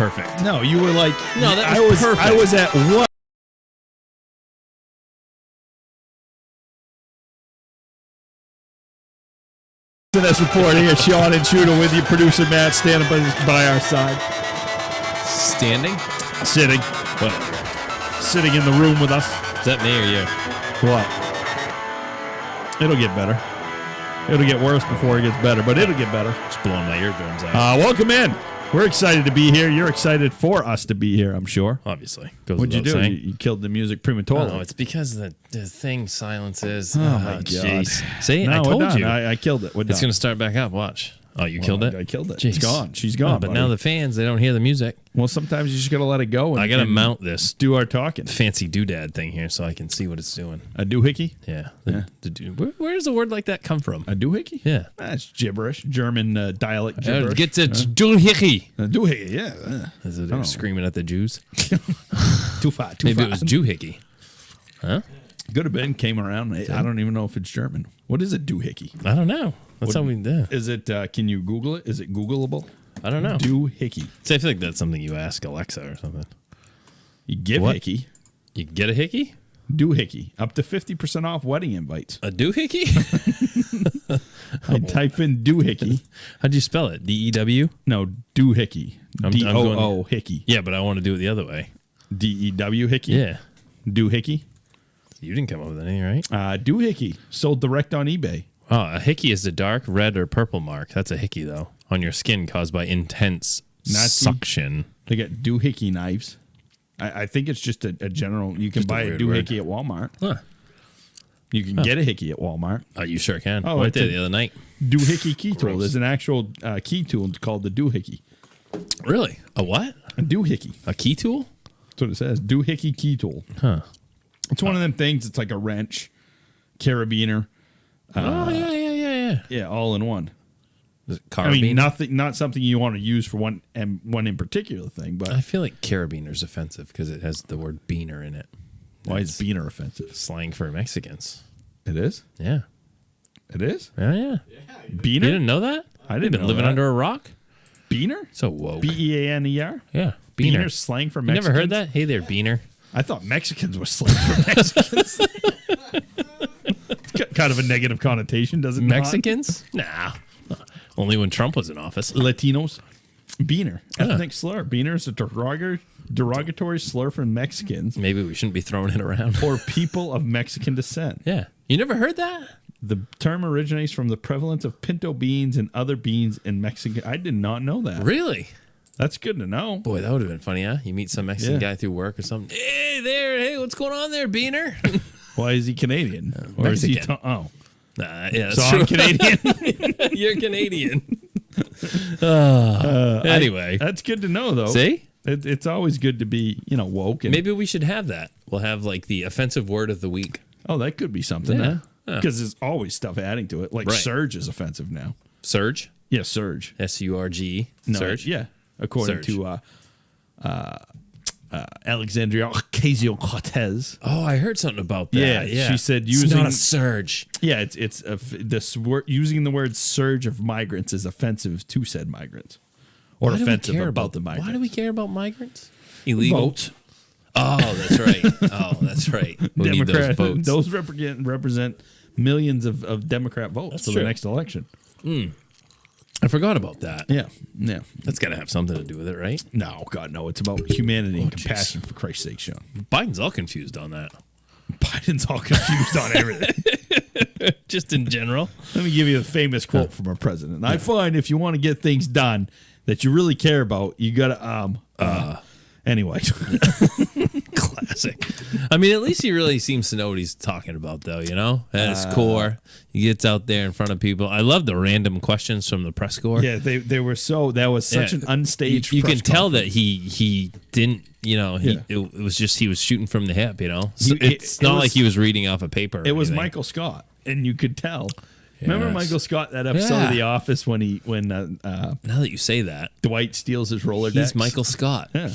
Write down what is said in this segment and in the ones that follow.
perfect. No, you were like, No, that was perfect. I was at what? SNS-REPORT here, Sean and Shooter with you, producer Matt standing by our side. Standing? Sitting. Whatever. Sitting in the room with us. Is that me or you? What? It'll get better. It'll get worse before it gets better, but it'll get better. Just blowing my eardrums out. Welcome in. We're excited to be here. You're excited for us to be here, I'm sure. Obviously. What'd you do? You killed the music prematurely. Oh, it's because the thing silences. Oh, my God. Jeez. See, No, I told you. I killed it. It's going to start back up. Watch. Oh, you killed it? I killed it. Jeez. It's gone. She's gone. But buddy. now the fans, they don't hear the music. Well, sometimes you just got to let it go. And, I got to mount this do our talking. fancy doodad thing here so I can see what it's doing. A doohickey? Yeah. Where does a word like that come from? A doohickey? Yeah. That's gibberish. German dialect gibberish. Gets a doohickey. A doohickey, yeah. Is it they're screaming at the Jews? Too far. Maybe it was Jewhickey. Huh? Could have been. Came around. I don't even know if it's German. What is a doohickey? I don't know. That's how we do. Is it? Can you Google it? Is it Googleable? I don't know. Doohickey. So I feel like that's something you ask Alexa or something. You give What? hickey. You get a hickey? Doohickey. Up to 50% off wedding invites. A doohickey? I type in doohickey. How'd you spell it? D-E-W? No, doohickey. I'm D-O-O hickey. Yeah, but I want to do it the other way. D-E-W hickey? Yeah. Doohickey? You didn't come up with anything, right? Doohickey. Sold direct on eBay. Oh, a hickey is the dark red or purple mark. That's a hickey, though, on your skin caused by intense suction. They got doohickey knives. I think it's just a general. You can buy a doohickey at Walmart. Huh. You can get a hickey at Walmart. Oh, you sure can. Oh, I went it's there a- the other night. Doohickey key tool. Gross. There's an actual key tool called the doohickey. Really? A what? A doohickey. A key tool? That's what it says. Doohickey key tool. Huh. It's one of them things. It's like a wrench, carabiner. Yeah. Yeah, all in one. Is it I mean, carabiner? not something you want to use for one in particular thing. But I feel like carabiner's offensive because it has the word beaner in it. why is beaner offensive? Slang for Mexicans. It is. Yeah. It is. Yeah. Beaner. You didn't know that? I didn't You've been know living that. under a rock? Beaner. So woke. B-E-A-N-E-R. Yeah. Beaner. Beaner's slang for You Mexicans. never heard that? Hey there, beaner. I thought Mexicans were slang for Mexicans. It's kind of a negative connotation, doesn't it? Mexicans? Nah. Only when Trump was in office. Latinos. Beaner. Ethnic slur. Beaner is a derogatory slur for Mexicans Maybe we shouldn't be throwing it around. or people of Mexican descent. Yeah. You never heard that? The term originates from the prevalence of pinto beans and other beans in Mexico. I did not know that. Really? That's good to know. Boy, that would have been funny, huh? You meet some Mexican guy through work or something. Hey there. Hey, what's going on there, beaner? Why is he Canadian? Or is Mexican. he? Oh. Yeah, So that's I'm true. Canadian. You're Canadian. Anyway. That's good to know, though. See? It's always good to be, woke. And, Maybe we should have that. We'll have like the offensive word of the week. oh, that could be something. Yeah. Because there's always stuff adding to it. Like Right. surge is offensive now. Surge. Yeah, surge. S-U-R-G. No, Surge. Yeah, according Surge. to Alexandria Ocasio-Cortez. Oh, I heard something about that. Yeah, she said it's using- not a surge. Yeah, it's this word, using the word surge of migrants is offensive to said migrants, or Why do we offensive care about the migrants. Why do we care about migrants? Illegal. Vote. Oh, that's right. We need those votes. Those represent millions of Democrat votes That's for true. the next election. I forgot about that. Yeah. That's got to have something to do with it, right? No, God, no. It's about humanity and compassion, for Christ's sake, Sean. Biden's all confused on that. Biden's all confused on everything. Just in general. Let me give you a famous quote from our president. I find if you want to get things done that you really care about, you got to anyway. Classic. I mean, at least he really seems to know what he's talking about, though, At his core, he gets out there in front of people. I love the random questions from the press corps. Yeah, they were that was such an unstaged You can press tell that conference. he didn't, it was just he was shooting from the hip, So it's it not was- like he was reading off a paper. or It was anything. Michael Scott, and you could tell. Remember Yes. Michael Scott, that episode of Yeah. The Office when Now that you say that, Dwight steals his roller he's decks? Michael Scott. Yeah.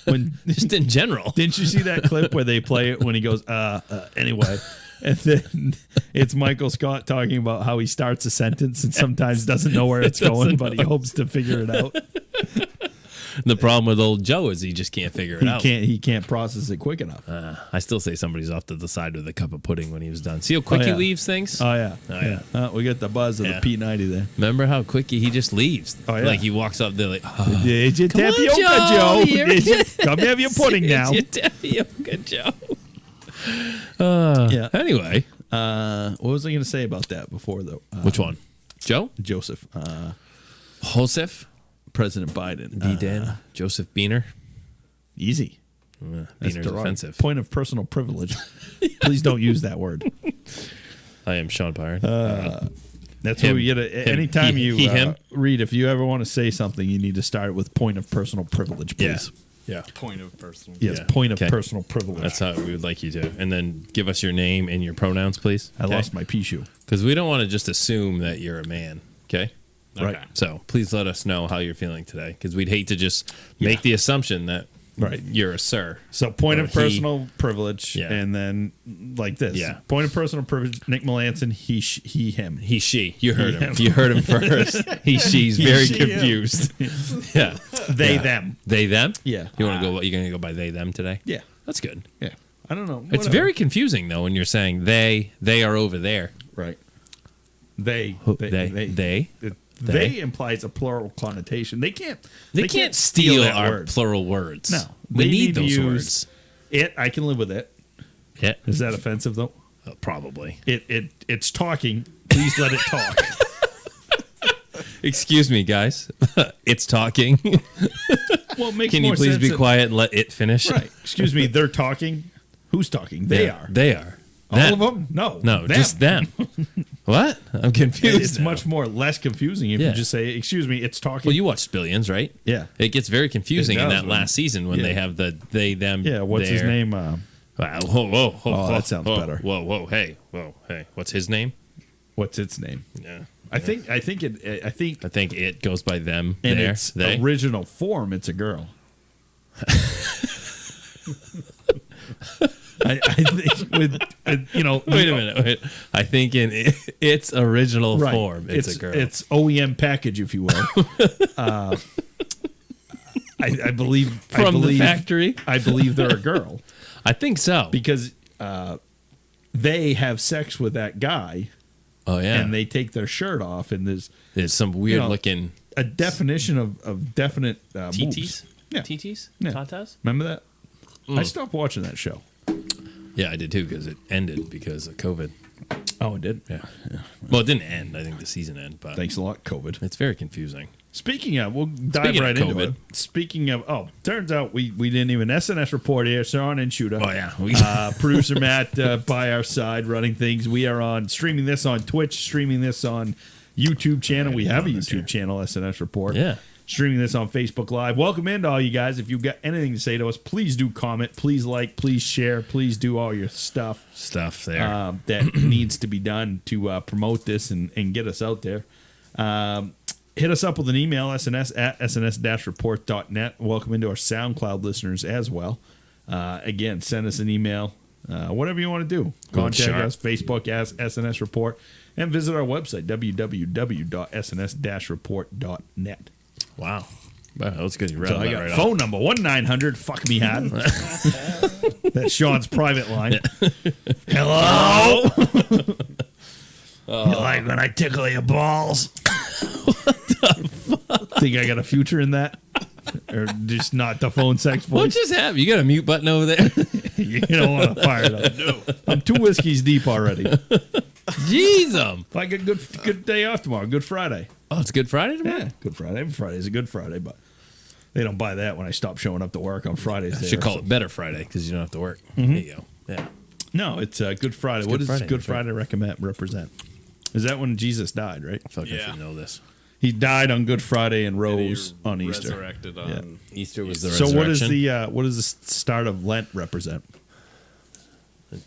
When Just in general. didn't you see that clip where they play it when he goes anyway, and then it's Michael Scott talking about how he starts a sentence and sometimes doesn't know where it's going, but he hopes to figure it out. The problem with old Joe is he just can't figure it out. He can't process it quick enough. I still say somebody's off to the side with a cup of pudding when he was done. See how quick he leaves things? Oh yeah. We got the buzz of the P90 there. Remember how quick he just leaves? Oh, yeah. Like he walks up there like, Here's your tapioca, Joe. Joe. Come have your pudding now. Here's your tapioca, Joe. Yeah. Anyway. What was I going to say about that before, though? Which one? Joe? Joseph. Joseph? President Biden. D-Dan? Joseph Biener? Easy. Biener's offensive. Point of personal privilege. Please don't use that word. I am Sean Byron. That's what we get. Anytime you read, if you ever want to say something, you need to start with point of personal privilege, please. Yeah. Point of personal. Yes, point of personal privilege. That's how we would like you to. And then give us your name and your pronouns, please. I lost my pea shoe. Because we don't want to just assume that you're a man, okay? Right. So please let us know how you're feeling today, because we'd hate to just make the assumption that you're a sir. So point of personal privilege, and then like this. Yeah. Point of personal privilege, Nick Melanson, he, him. He, she. You heard him. You heard him first. He, she's very confused. Yeah. They, them. They, them? Yeah. You want to go, you're going to go by they, them today? Yeah. That's good. Yeah. I don't know. It's very confusing, though, when you're saying they are over there. Right. They implies a plural connotation. They can't steal our word. plural words. No. We need to those use words. It, I can live with it. Yeah. Is that offensive though? Probably. It's talking. Please let it talk. Excuse me, guys. It's talking. Well, it makes Can you more please sense be that- quiet and let it finish? Right. Excuse me, they're talking. Who's talking? They are. They are. All of them? No. No, them. just them. What? I'm confused. It's now. much more less confusing if you just say, excuse me, it's talking. Well, you watch Billions, right? Yeah. It gets very confusing It in does that last season when they have the they, them, Yeah, what's his their. name? Wow, whoa. that sounds better. Whoa, hey. What's his name? What's its name? Yeah. I think I think it goes by them. in there, its they. original form, it's a girl. I think with Wait a minute. I think in its original form, it's a girl. It's OEM package, if you will. I believe From the factory? I believe they're a girl I think so. because they have sex with that guy. Oh yeah, And they take their shirt off, and there's some weird looking a definition of definite TTs. boobs. Yeah. TTs. Yeah. Tatas. Remember that? I stopped watching that show. Yeah, I did too because it ended because of COVID. Oh, it did? Yeah. Well, it didn't end. I think the season ended, but Thanks a lot, COVID. it's very confusing. Speaking of, we'll dive right into it. Speaking of, turns out we didn't even SNS report here. Sean and Shooter. Oh yeah, Producer Matt by our side running things. We are on streaming this on Twitch, streaming this on YouTube channel. We have a YouTube channel, SNS Report. Yeah. Streaming this on Facebook Live. Welcome in to all you guys. If you've got anything to say to us, please do comment. Please like. Please share. Please do all your stuff there. that needs to be done to promote this and get us out there. Hit us up with an email, sns@sns-report.net. Welcome into our SoundCloud listeners as well. Again, send us an email. Whatever you want to do. Contact us, Facebook as SNS Report, and visit our website, www.sns-report.net. Wow, that's good. You read So I got phone number 1-900 me hard. That's Sean's private line. Hello. You like when I tickle your balls? What the fuck? Think I got a future in that, or just not the phone sex What voice? just happened? You got a mute button over there? You don't want to fire it up. No. I'm 2 whiskeys deep already. Jeez, I get good day off tomorrow. Good Friday. Oh, it's Good Friday tomorrow? Yeah, Good Friday. Every Friday is a Good Friday, but they don't buy that when I stop showing up to work on Fridays. I should call it Better Friday because you don't have to work. There you go. Yeah. No, it's Good Friday. It's What Good does Friday, Good Friday represent? Is that when Jesus died, right? I feel like I should know this. He died on Good Friday and rose on Easter. Resurrected on Easter was the So resurrection. what does the start of Lent represent?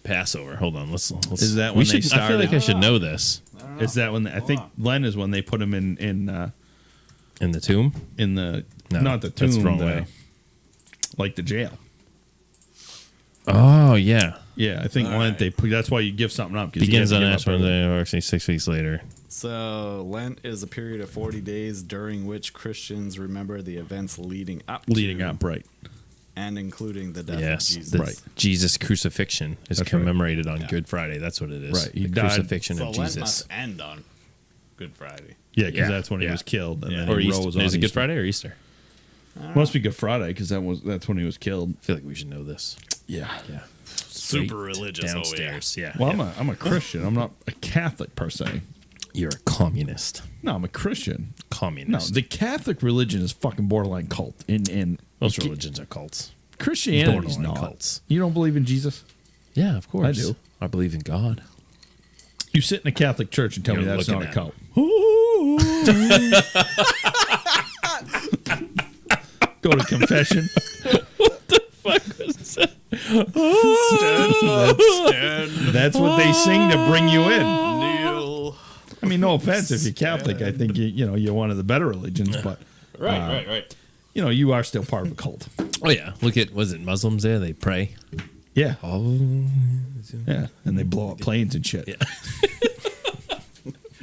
Passover. Hold on. Let's Is that we when they should, I feel like I should started? know this. Is that when I think Lent is when they put him in In the tomb? the No, not the tomb, that's the wrong way. like the jail. Oh, yeah. Yeah, I think Lent that's why you give something up because Begins on Ash Wednesday, or actually 6 weeks later. So Lent is a period of 40 days during which Christians remember the events leading up, right? and including the death of Yes, Jesus. the Jesus crucifixion is That's commemorated on Good Friday. That's what it is. Right. He The died- crucifixion So of Lent Jesus. must end on Good Friday. Yeah, because Yeah, that's when he yeah. was killed, and Yeah. then Or he Easter. rose on Is it Good Easter. Friday or Easter? Must be Good Friday because that's when he was killed. I feel like we should know this. Yeah. Yeah. Super Straight religious downstairs. Yeah. Well, yeah. I'm a Christian. I'm not a Catholic per se. You're a communist. No, I'm a Christian. No, Communist. the Catholic religion is fucking borderline cult. And Most religions are cults. Christianity's borderline not. cults. You don't believe in Jesus? Yeah, of course. I do. I believe in God. You sit in a Catholic church and tell me You're that's looking not a at cult. Go to confession. That's what they sing to bring you in. Neil. I mean, no offense if you're Catholic. I think you're one of the better religions, but Right. you are still part of a cult. Oh, yeah. Look at, was it Muslims there? They pray. Yeah, Oh. yeah, and they blow up planes and shit. Yeah.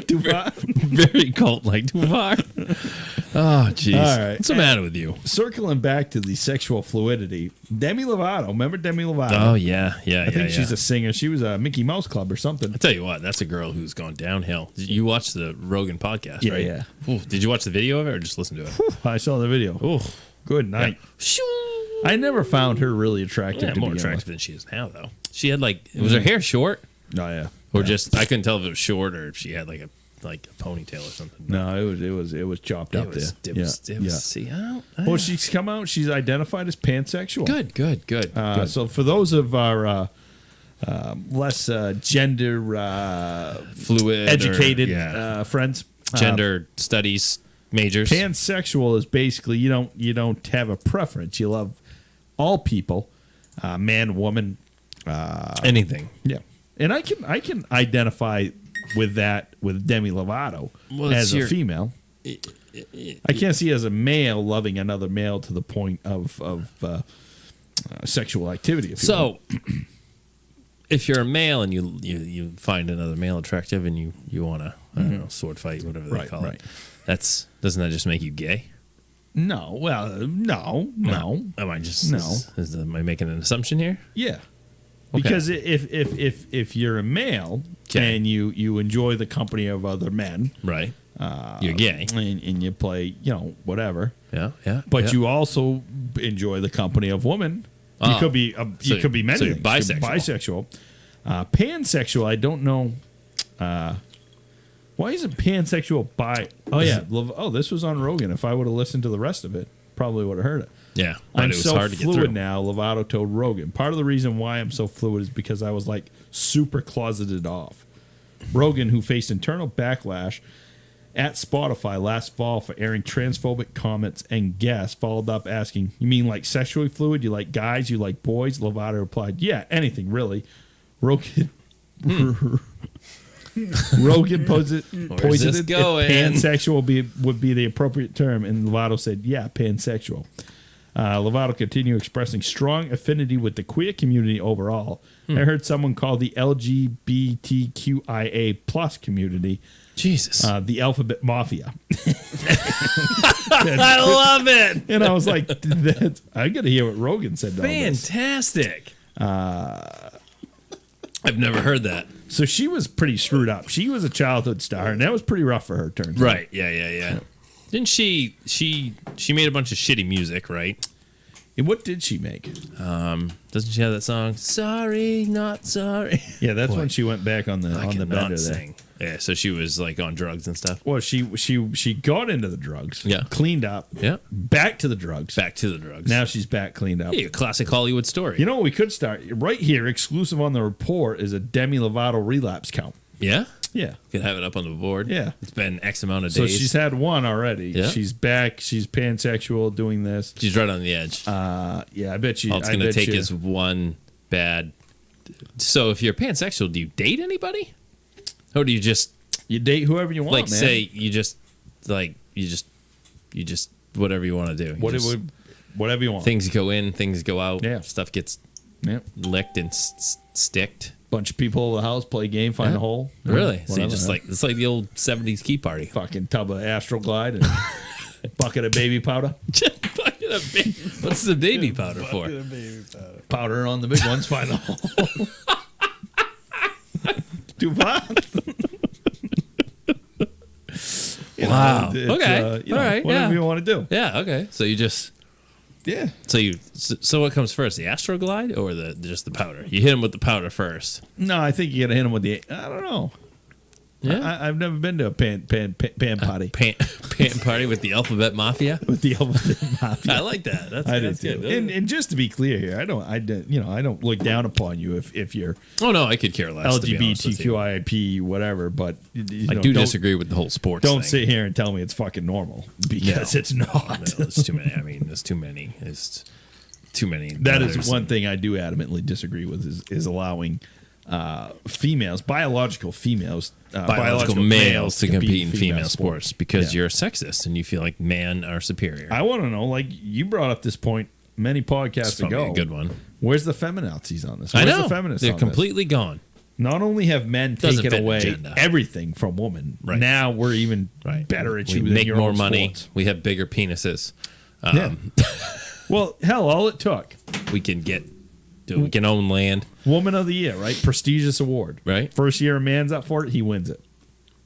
Too far? Very cult-like. Too far. Oh, jeez. All right. What's the matter with you? Circling back to the sexual fluidity, Demi Lovato. Remember Demi Lovato? Oh, yeah. Yeah, I think she's a singer. She was a Mickey Mouse Club or something. I tell you what, that's a girl who's gone downhill. You watched the Rogan podcast, Yeah, right? yeah. Ooh, did you watch the video of it or just listen to it? I saw the video. Ooh. Good night. Shoo. I never found her really attractive. Yeah, to more begin attractive than she is now, though. She had was her hair short? with. Oh yeah. Or just, I couldn't tell if it was short or if she had like a ponytail or something. No, it was chopped up there. It was, see, Well, she's come out. She's identified as pansexual. Good. So for those of our less gender Fluid. educated friends, gender studies majors. pansexual is basically you don't have a preference. You love all people, man, woman, Anything. yeah. And I can identify with that with Demi Lovato as a female. I can't see as a male loving another male to the point of sexual activity. If you will. So, if you're a male and you find another male attractive and you want to, I don't know, sword fight, whatever they call it, doesn't that just make you gay? No, well, no. Am I just No. Am I making an assumption here? Yeah. Because if you're a male and you enjoy the company of other men, Right. You're gay. and you play, whatever. Yeah. But you also enjoy the company of women. You Oh. could be you could be many so you're things. You could be bisexual. Pansexual, I don't know. Why isn't pansexual bi? Oh yeah. This was on Rogan. If I would have listened to the rest of it, probably would have heard it. Yeah. But I'm it was so hard to get fluid through. now. Lovato told Rogan. Part of the reason why I'm so fluid is because I was super closeted off. Rogan, who faced internal backlash at Spotify last fall for airing transphobic comments and guests, followed up asking, "You mean like sexually fluid? You like guys? You like boys?" Lovato replied, "Yeah, anything really." Rogan. Rogan posited pansexual would be the appropriate term, and Lovato said, "Yeah, pansexual." Lovato continued expressing strong affinity with the queer community overall. I heard someone call the LGBTQIA plus community Jesus. the Alphabet Mafia. I love it. And I was like, I got to hear what Rogan said to all this. Fantastic. I've never heard that. So she was pretty screwed up. She was a childhood star, and that was pretty rough for her, turns out. Right. Yeah. Didn't she made a bunch of shitty music, right? And what did she make? Doesn't she have that song? Sorry, not sorry. Yeah, that's when she went back on the bender there. Sing. Yeah, so she was like on drugs and stuff. Well, she got into the drugs. Yeah. Cleaned up. Yeah. Back to the drugs. Back to the drugs. Now she's back cleaned up. Yeah, classic Hollywood story. You know what we could start? Right here, exclusive on the report, is a Demi Lovato relapse count. Yeah? Yeah. Could have it up on the board. Yeah. It's been X amount of So days. she's had one already. Yeah. She's back. She's pansexual doing this. She's right on the edge. Yeah, I bet you. All it's going to take is one bad. So if you're pansexual, do you date anybody? Or do you just You date whoever you want, like man. say you just whatever you want to do. Whatever you want. Things go in, things go out. Yeah. Stuff gets Yeah. licked and sticked. Bunch of people over the house play a game, find a hole. Really? So you Whatever, just huh? like it's like the old '70s key party. Fucking tub of Astroglide and a bucket of baby powder. What's the baby powder for? Powder on the big ones, find a hole. DuPont. Wow. It's, Okay. All right. Whatever you want to do. Yeah. Okay. So you just Yeah. so what comes first, the Astroglide or just the powder? You hit him with the powder first. No, I think you got to hit them with the. I don't know. Yeah. I've never been to a pan potty Pant party with the Alphabet Mafia. with the Alphabet Mafia. I like that. I That's did good. too. And just to be clear here, I don't look down upon you if you're Oh no, I could care less. to be honest with you. LGBTQIAP whatever, but I do disagree with the whole sports. Don't thing. sit here and tell me it's fucking normal because it's not. No, there's too many. I mean, there's too many. It's too many. That is letters one and- thing I do adamantly disagree with is allowing females, biological females, biological males to compete in female sports sports because Yeah. you're a sexist and you feel like men are superior. I want to know, like you brought up this point many It's podcasts probably ago. a good one. Where's the feminazis on this? I Where's know the feminists they're on completely gone. this? Not only have men Doesn't taken fit the away agenda. everything from women, Right. now we're even Right. better at We you than make your more own money. sports. We have bigger penises. Yeah. Well, hell, all it took. We can own land. Woman of the Year, right? Prestigious award. Right. First year a man's up for it, he wins it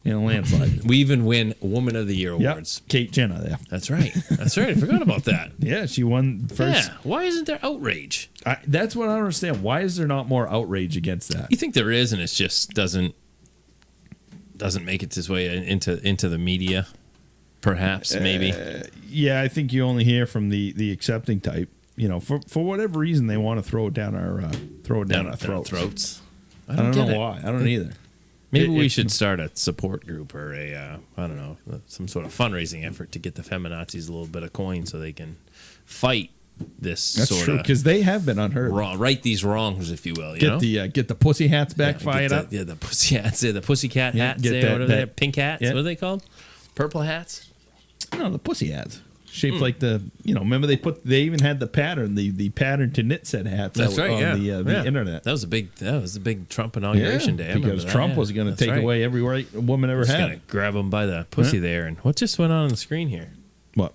in a landslide. We even win Woman of the Year Yep. awards. Kate Jenner there. That's right. That's right. I forgot about that. Yeah, she won first. Yeah. Why isn't there outrage? That's what I don't understand. Why is there not more outrage against that? You think there is, and it just doesn't make its way into the media. Perhaps, maybe. Yeah, I think you only hear from the accepting type. You know, for whatever reason, they want to throw it down our Down our our throats. I I don't, don't get know it. why. I don't either. Maybe we It's- should start a support group or I don't know, some sort of fundraising effort to get the feminazis a little bit of coin so they can fight this That's sort true of because they have been unheard. right these wrongs, if you will. You know? Get the pussy hats back Yeah, fired get up. the pussy hats, the pussycat Yeah, hats, get there, that- what are that- they? Pink hats. yeah. What are they called? Purple hats. No, the pussy hats shaped like the remember they even had the pattern the pattern to knit set hats. That's out right. on Yeah, the internet. That was a big Trump inauguration day. I remember because that, Trump yeah. was going to That's take right. away every right a woman ever Just had. gonna grab him by the pussy there, and what just went on the screen here? What?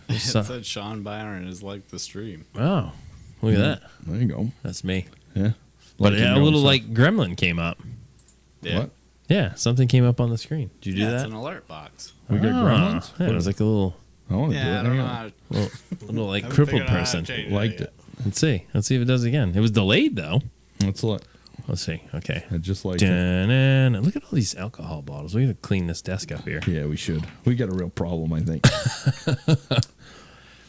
It So- said Sean Byron is like the stream. Oh, look at that. There you go. That's me. Yeah. But Like in a your little own like Gremlin came up. Yeah. What? Yeah, something came up on the screen. Did you do Yeah, that? it's an alert box. We got gremlins. Yeah, it was like a little I want to do it. Yeah, I don't Hang know on. how to little like haven't crippled figured out how to person. change Liked yet. it. Let's see. Let's see if it does again. It was delayed though. Let's look. Let's see. Okay. I just like it. Dun-dun. Look at all these alcohol bottles. We got to clean this desk up here. Yeah, we should. We got a real problem, I think.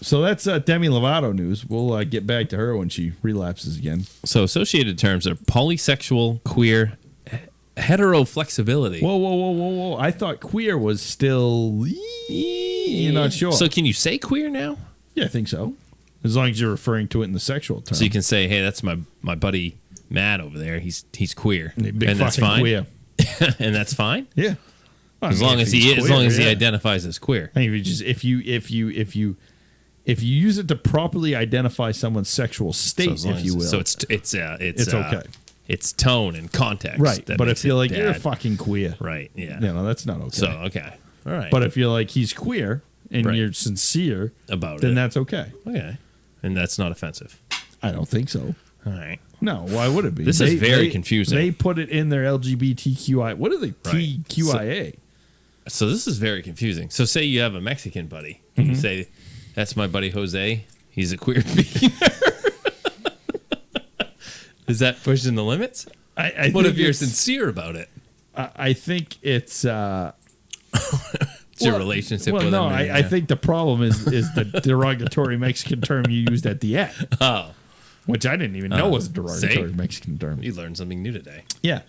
So that's Demi Lovato news. We'll get back to her when she relapses again. So associated terms are polysexual, queer, hetero flexibility. Whoa. I thought queer was still... You're not sure. So can you say queer now? Yeah, I think so. As long as you're referring to it in the sexual term. So you can say, hey, that's my buddy Matt over there. He's queer. Big and that's fucking fine. queer. And that's fine. Yeah. As long as he yeah. identifies as queer. I mean, if you use it to properly identify someone's sexual state, as long if you will, So it's okay. It's tone and context. right. that But makes if you're it like you're bad. fucking queer, Right. Yeah. you know that's not okay. So okay. All right. But if you're like he's queer and Right. you're sincere about then it. that's okay. Okay. And that's not offensive. I don't think so. All right. No, why would it be? This is very confusing. They put it in their LGBTQI. What are they? Right. TQIA. So this is very confusing. So say you have a Mexican buddy. You say, that's my buddy Jose. He's a queer being. Is that pushing the limits? I What think if you're it's- sincere about it? I think it's. It's your relationship Well, with no, him. I think the problem is the derogatory Mexican term you used at the end, Oh, which I didn't even know was a derogatory see? Mexican term. you learned something new today. Yeah,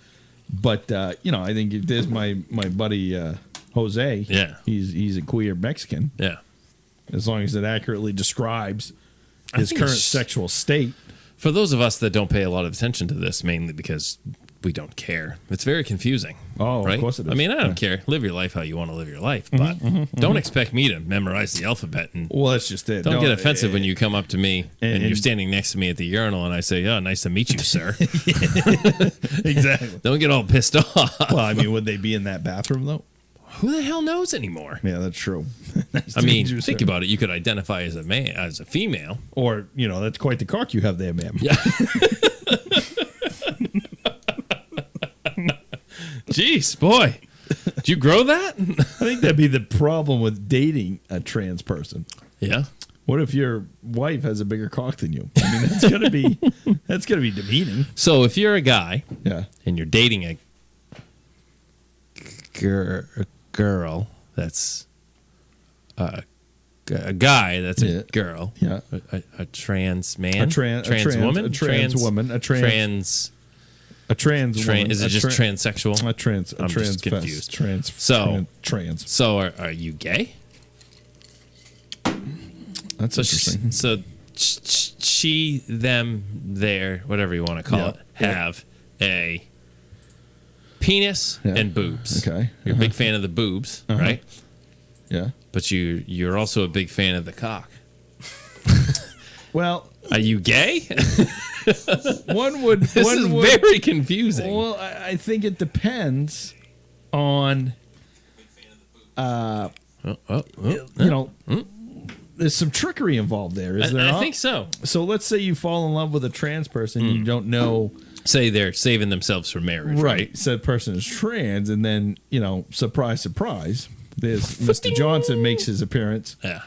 but I think if there's my buddy Jose. Yeah. he's a queer Mexican. Yeah. As long as it accurately describes I his think current it's- sexual state. For those of us that don't pay a lot of attention to this, mainly because we don't care. It's very confusing. Oh, right? of course it is. I mean, I don't care. Live your life how you want to live your life, but don't expect me to memorize the alphabet. And Well, that's just it. don't get offensive when you come up to me and you're standing next to me at the urinal and I say, "Oh, nice to meet you, sir." Exactly. Don't get all pissed off. Well, I mean, would they be in that bathroom, though? Who the hell knows anymore? Yeah, that's true. Nice I to mean, meet you, think sir. about it. You could identify as a man, as a female. Or, that's quite the cock you have there, ma'am. Yeah. Jeez, boy. Did you grow that? I think that'd be the problem with dating a trans person. Yeah. What if your wife has a bigger cock than you? I mean, that's gonna be demeaning. So if you're a guy Yeah. and you're dating a girl that's a guy that's Yeah. a girl, Yeah. a trans man, A trans woman, a trans woman. Is it just transsexual? I'm just confused. So trans. So are you gay? That's interesting. So she, them, their, whatever you want to call Yeah. it, have a penis Yeah. and boobs. Okay. You're a big fan of the boobs, right? Yeah. But you're also a big fan of the cock. Well, Are you gay? one would. This one is would, very confusing. Well, I think it depends on. There's some trickery involved there, is there I not? think so. So let's say you fall in love with a trans person, you don't know. Say they're saving themselves for marriage, right? Said person is trans, and then surprise, surprise. There's Mr. Johnson makes his appearance. Yeah.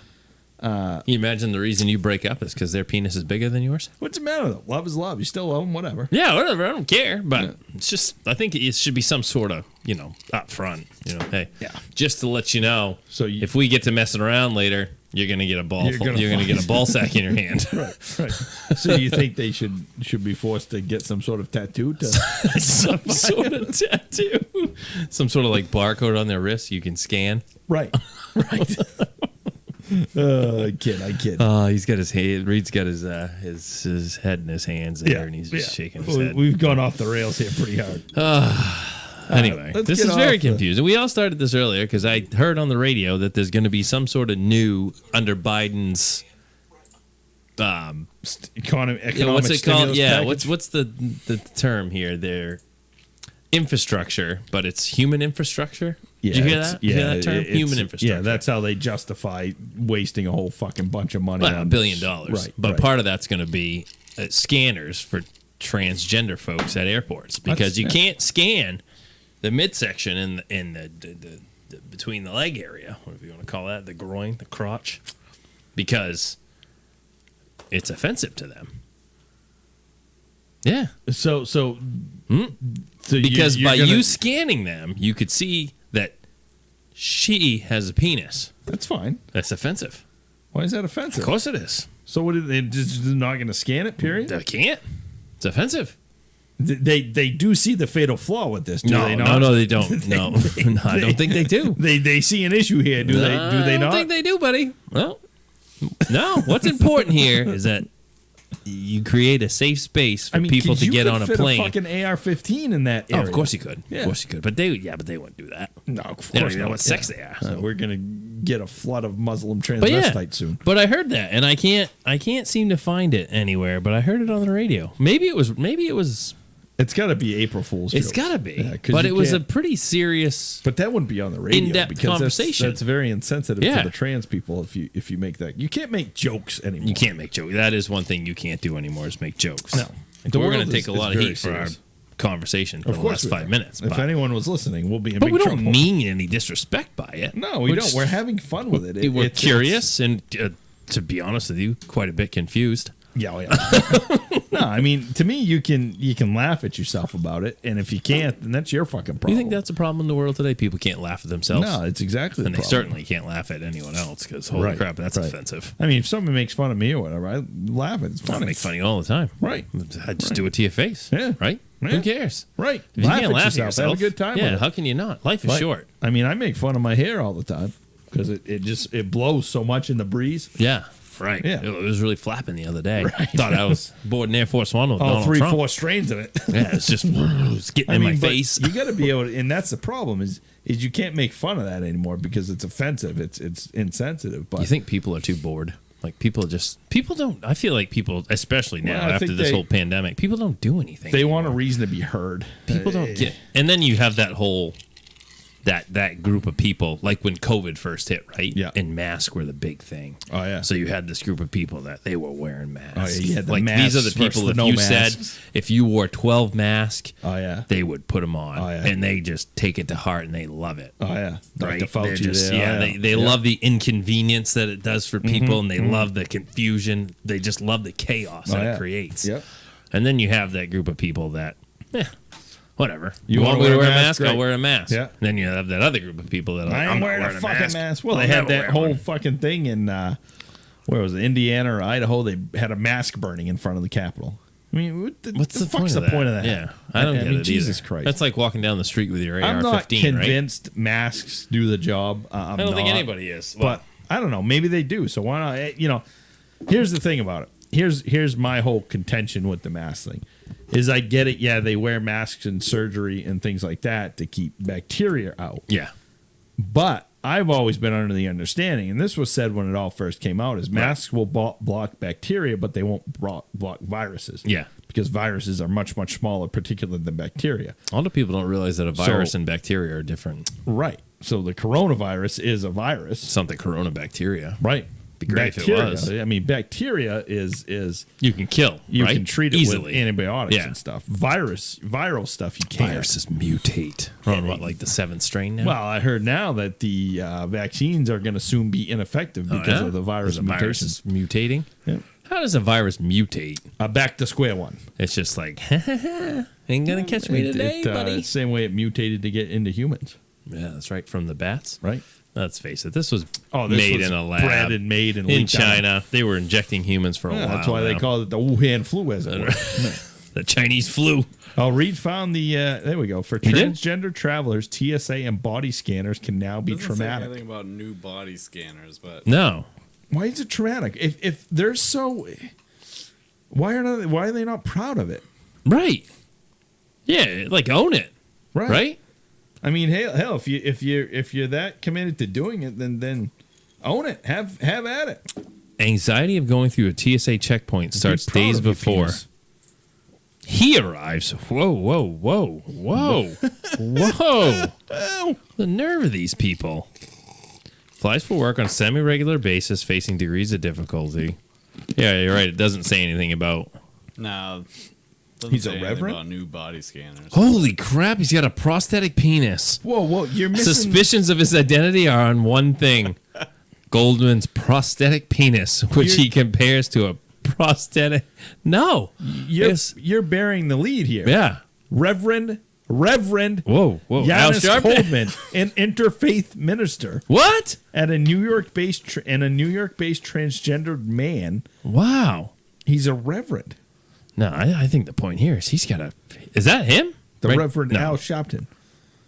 Can you imagine the reason you break up is because their penis is bigger than yours? What's the matter though? Love is love. You still love them, whatever. Yeah, whatever. I don't care. But it's just, I think it should be some sort of, up front. Hey, just to let you know. So if we get to messing around later, you're gonna get a ball. You're gonna get a ball sack in your hand. Right. So you think they should be forced to get some sort of tattoo to Some sort of tattoo, some sort of like barcode on their wrist you can scan. Right. I kid. He's got his head. Reed's got his head in his hands there, and he's just shaking his head. We've gone off the rails here pretty hard. Anyway, let's this get is very off the- confusing. We all started this earlier because I heard on the radio that there's going to be some sort of new under Biden's. Economic What's it called? stimulus Yeah, package. what's the term here? Their infrastructure, but it's human infrastructure. Did you hear that? You hear that term? Human infrastructure. Yeah, that's how they justify wasting a whole fucking bunch of money Well, on $1 billion. Right, But right. part of that's going to be scanners for transgender folks at airports because you can't scan the midsection in the between the leg area, whatever you want to call that, the groin, the crotch, because it's offensive to them. Yeah. So Because you're by gonna- you scanning them, you could see that she has a penis. that's fine. That's offensive. Why is that Of offensive? course it is. So what? They just not going to scan it? Period. They can't. It's offensive. They do see the fatal flaw with this. Do they not? No, they don't. No, I don't think they do. They see an issue here. Do they? Do they I not? don't think they do, buddy. Well, no. What's important here is that you create a safe space for people to get on a plane. A fucking AR-15 in that Oh, area. of course you could. Yeah. Of course you could. But they wouldn't do that. No, of They don't course even know not. what sex they are. So. We're gonna get a flood of Muslim But yeah, transvestites soon. but I heard that, and I can't seem to find it anywhere. But I heard it on the radio. Maybe it was. It's got to be April Fool's. It's joke. got to be. Yeah, 'cause But you it was a can't- pretty serious. But that wouldn't be on the radio. in-depth because conversation. That's very insensitive Yeah. to the trans people. If you make that, you can't make jokes anymore. You can't make jokes. That is one thing you can't do anymore is make jokes. No. The We're going world to take a is lot of very heat for our serious. conversation for Of the course, last we 5 do. minutes. If But, anyone was listening, we'll be in but big we trouble. don't mean any disrespect by it. No, we don't. We're having fun with it. We're It's- curious and, to be honest with you, quite a bit confused. Yeah, no, I mean, to me, you can laugh at yourself about it, and if you can't, then that's your fucking problem. You think that's a problem in the world today? People can't laugh at themselves. No, it's exactly and the they problem. certainly can't laugh at anyone else because holy Right, crap, that's right. offensive. I mean, if someone makes fun of me or whatever, I laugh. It's I funny. make fun of you all the time. Right. I just do it to your face. Yeah. Right? Yeah. Who cares? Right. If you can't at laugh at yourself. yourself, Have a good time. Yeah, with how it. can you not? Life is Like, short. I mean, I make fun of my hair all the time because it blows so much in the breeze. Yeah. Right. Yeah. It was really flapping the other day. Thought I was boarding Air Force One with All Donald 3, Trump. 4 strains of it. Yeah, it's just it was getting in my but face. You got to be able to, and that's the problem is you can't make fun of that anymore because it's offensive. It's insensitive. But You think people are too bored? Like people don't. I feel like people, especially now Well, I after think this whole pandemic, people don't do anything. they want a reason to be heard. People don't get. And then you have that whole that group of people, like when COVID first hit, right? Yeah. And masks were the big thing. Oh, yeah. So you had this group of people that they were wearing masks. Oh, yeah, you had the like masks these are the versus people. the If no you masks. said if you wore 12 masks, Oh, yeah. they would put them on, Oh, yeah. and they just take it to heart and they love it. Oh, yeah. Right? Dr. Fauci They're just, there. yeah, Oh, they love the inconvenience that it does for people, and they Mm-hmm. love the confusion. They just love the chaos that yeah. it creates. Yep. And then you have that group of people that, whatever. You You want wanna me to wear wear a a mask? mask? I'll Great. wear a mask. Yeah. Then you have that other group of people that are like, I I'm ain't not wearing a fucking mask. Well, I'll they had never that wear whole one. fucking thing in, where was it, Indiana or Idaho? They had a mask burning in front of the Capitol. I mean, What's the fuck's point the point of that? Yeah, I don't get mean, it Jesus either. Christ. That's like walking down the street with your AR-15, I'm not right? convinced masks do the job. I don't think anybody is. But I don't know. Maybe they do. So why not? You know, here's the thing about it. Here's my whole contention with the mask thing. Is I get it. Yeah, they wear masks in surgery and things like that to keep bacteria out. yeah, But I've always been under the understanding, and this was said when it all first came out, is masks will block bacteria, but they won't block viruses. yeah. Because viruses are much, much smaller, particularly than bacteria. A lot of people don't realize that a virus and bacteria are different. Right. So the coronavirus is a virus. Something corona-bacteria. Right. Be great if it Bacteria, was. I mean, bacteria is You can kill, you right? can treat it easily. with antibiotics Yeah. and stuff. Viral stuff you can't. Viruses mutate. We're on what, like the 7th strain now? Well, I heard now that the vaccines are going to soon be ineffective because of the virus Because virus mutations. is mutating. Yeah. How does a virus mutate? Back to square one. It's just like, ain't gonna catch me today, buddy. Same way it mutated to get into humans, Yeah, that's right. From the bats. right? Let's face it. This was This made was in a lab. bred and made and in leaked out. China. They were injecting humans for a while. That's why they now. call it the Wuhan flu, as it were. the Chinese flu. Reed found the. There we go. For He did? transgender travelers, TSA and body scanners can now be Doesn't say traumatic. anything about new body scanners, but No. Why is it traumatic? If they're so, why are they not proud of it? Right. Yeah, like own it. Right? I mean, hell, if you're that committed to doing it, then own it. Have at it. Anxiety of going through a TSA checkpoint starts Be proud days of your before. penis. He arrives. Whoa. Whoa. The nerve of these people. Flies for work on a semi-regular basis, facing degrees of difficulty. Yeah, you're right. It doesn't say anything about... no. He's a say anything reverend? about new body scanners. Holy crap, he's got a prosthetic penis. Whoa, you're missing. Suspicions of his identity are on one thing. Goldman's prosthetic penis, which he compares to a prosthetic... No. You're bearing the lead here. Yeah. Reverend Whoa. Al Giannis Sharpton? Coleman, an interfaith minister What? at a New York-based transgendered man. Wow. He's a reverend. No, I think the point here is he's got a... Is that him? The Right? Reverend No. Al Sharpton.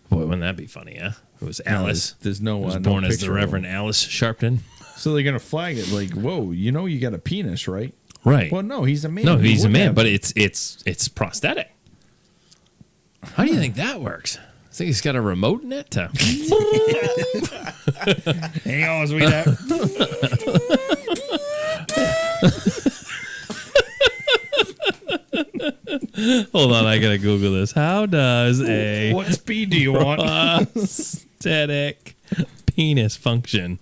Boy, wouldn't that be funny, huh? It was Alice. There's no He was no born as the picture of him. Reverend Alice Sharpton. So they're gonna flag it like, whoa, you know you got a penis, right? Right. Well, no, he's a man. No, He he's a wouldn't man, have but it. it's prosthetic. How do you think that works? I think he's got a remote in it to... Hang on, sweetheart. Hold on, I gotta Google this. How does a What speed do you want? prosthetic penis function?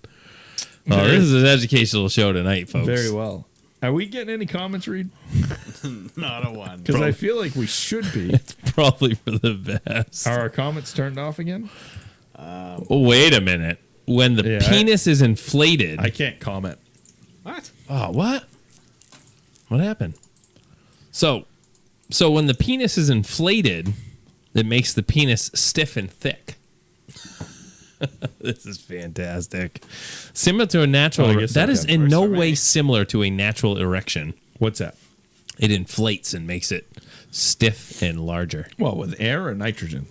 Oh, this is an educational show tonight, folks. Very well. Are we getting any comments, Reed? Not a one. Because I feel like we should be. Probably for the best. Are our comments turned off again? Oh, wait a minute. When the Yeah, penis is inflated... I can't comment. What? Oh, what? What happened? So when the penis is inflated, it makes the penis stiff and thick. This is fantastic. Similar to a natural... Oh, I guess that that is comes in first no already. way similar to a natural erection. What's that? It inflates and makes it stiff and larger. Well, with air or nitrogen?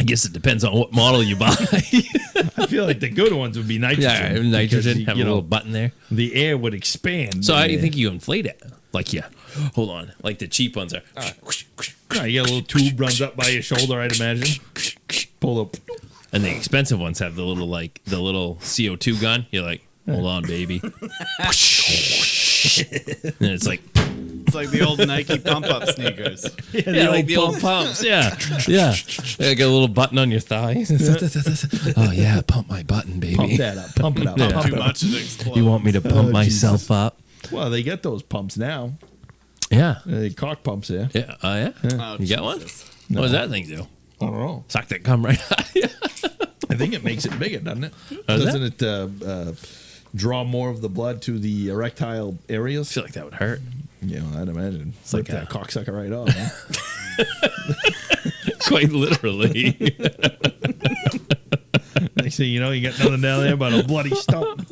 I guess it depends on what model you buy. I feel like the good ones would be nitrogen. Yeah, nitrogen, because, have a little button there. The air would expand. So how do you think you inflate it? Like, yeah, hold on. Like the cheap ones are. No, you got a little tube runs up by your shoulder, I'd imagine. Pull up. And the expensive ones have the little CO2 gun. You're like, hold on, baby. And it's like. It's like the old Nike pump-up sneakers. Yeah, like the old pumps. Yeah, yeah. Got a little button on your thigh. Oh yeah, pump my button, baby. Pump that up. Pump it up. Yeah. Pump Too it up. much it explodes. You want me to pump myself up? Well, they get those pumps now. Yeah. Cock pumps there. Yeah. Oh yeah. Oh, You got one? Jesus. What does that thing do? I don't know. Suck that cum right out. I think it makes it bigger, doesn't it? Does Doesn't it draw more of the blood to the erectile I areas? feel like that would hurt. Yeah, I'd imagine. It's like that a- cocksucker right off. Huh? Quite literally. Next thing you know, you got nothing down there but a bloody stump.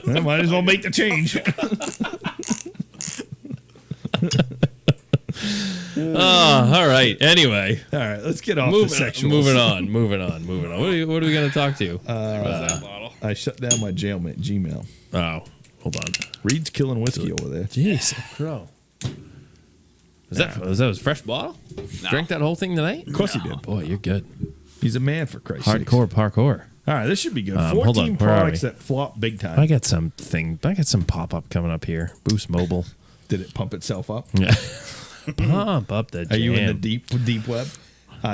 Well, might as well make the change. Oh, all right. Anyway, All right, let's get off the sexuals. moving on. What are we going to talk to? I shut down my Gmail. Oh, hold on. Reed's killing whiskey over there. Jeez, crow. Was that his fresh bottle? Drank that whole thing tonight? Of course he did. Boy, you're good. He's a man, for Christ's sake. Hardcore parkour. All right, this should be good. Hold 14 on, where are products we? that flop big time. I got some pop up coming up here. Boost Mobile. Did it pump itself up? Yeah. Pump up the jam. Are you in the deep web?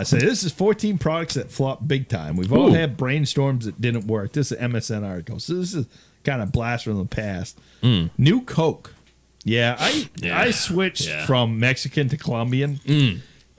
So this is 14 products that flop big time. We've all Ooh. had brainstorms that didn't work. This is an MSN article. So this is kind of blast from the past. New Coke. Yeah, I switched from Mexican to Colombian,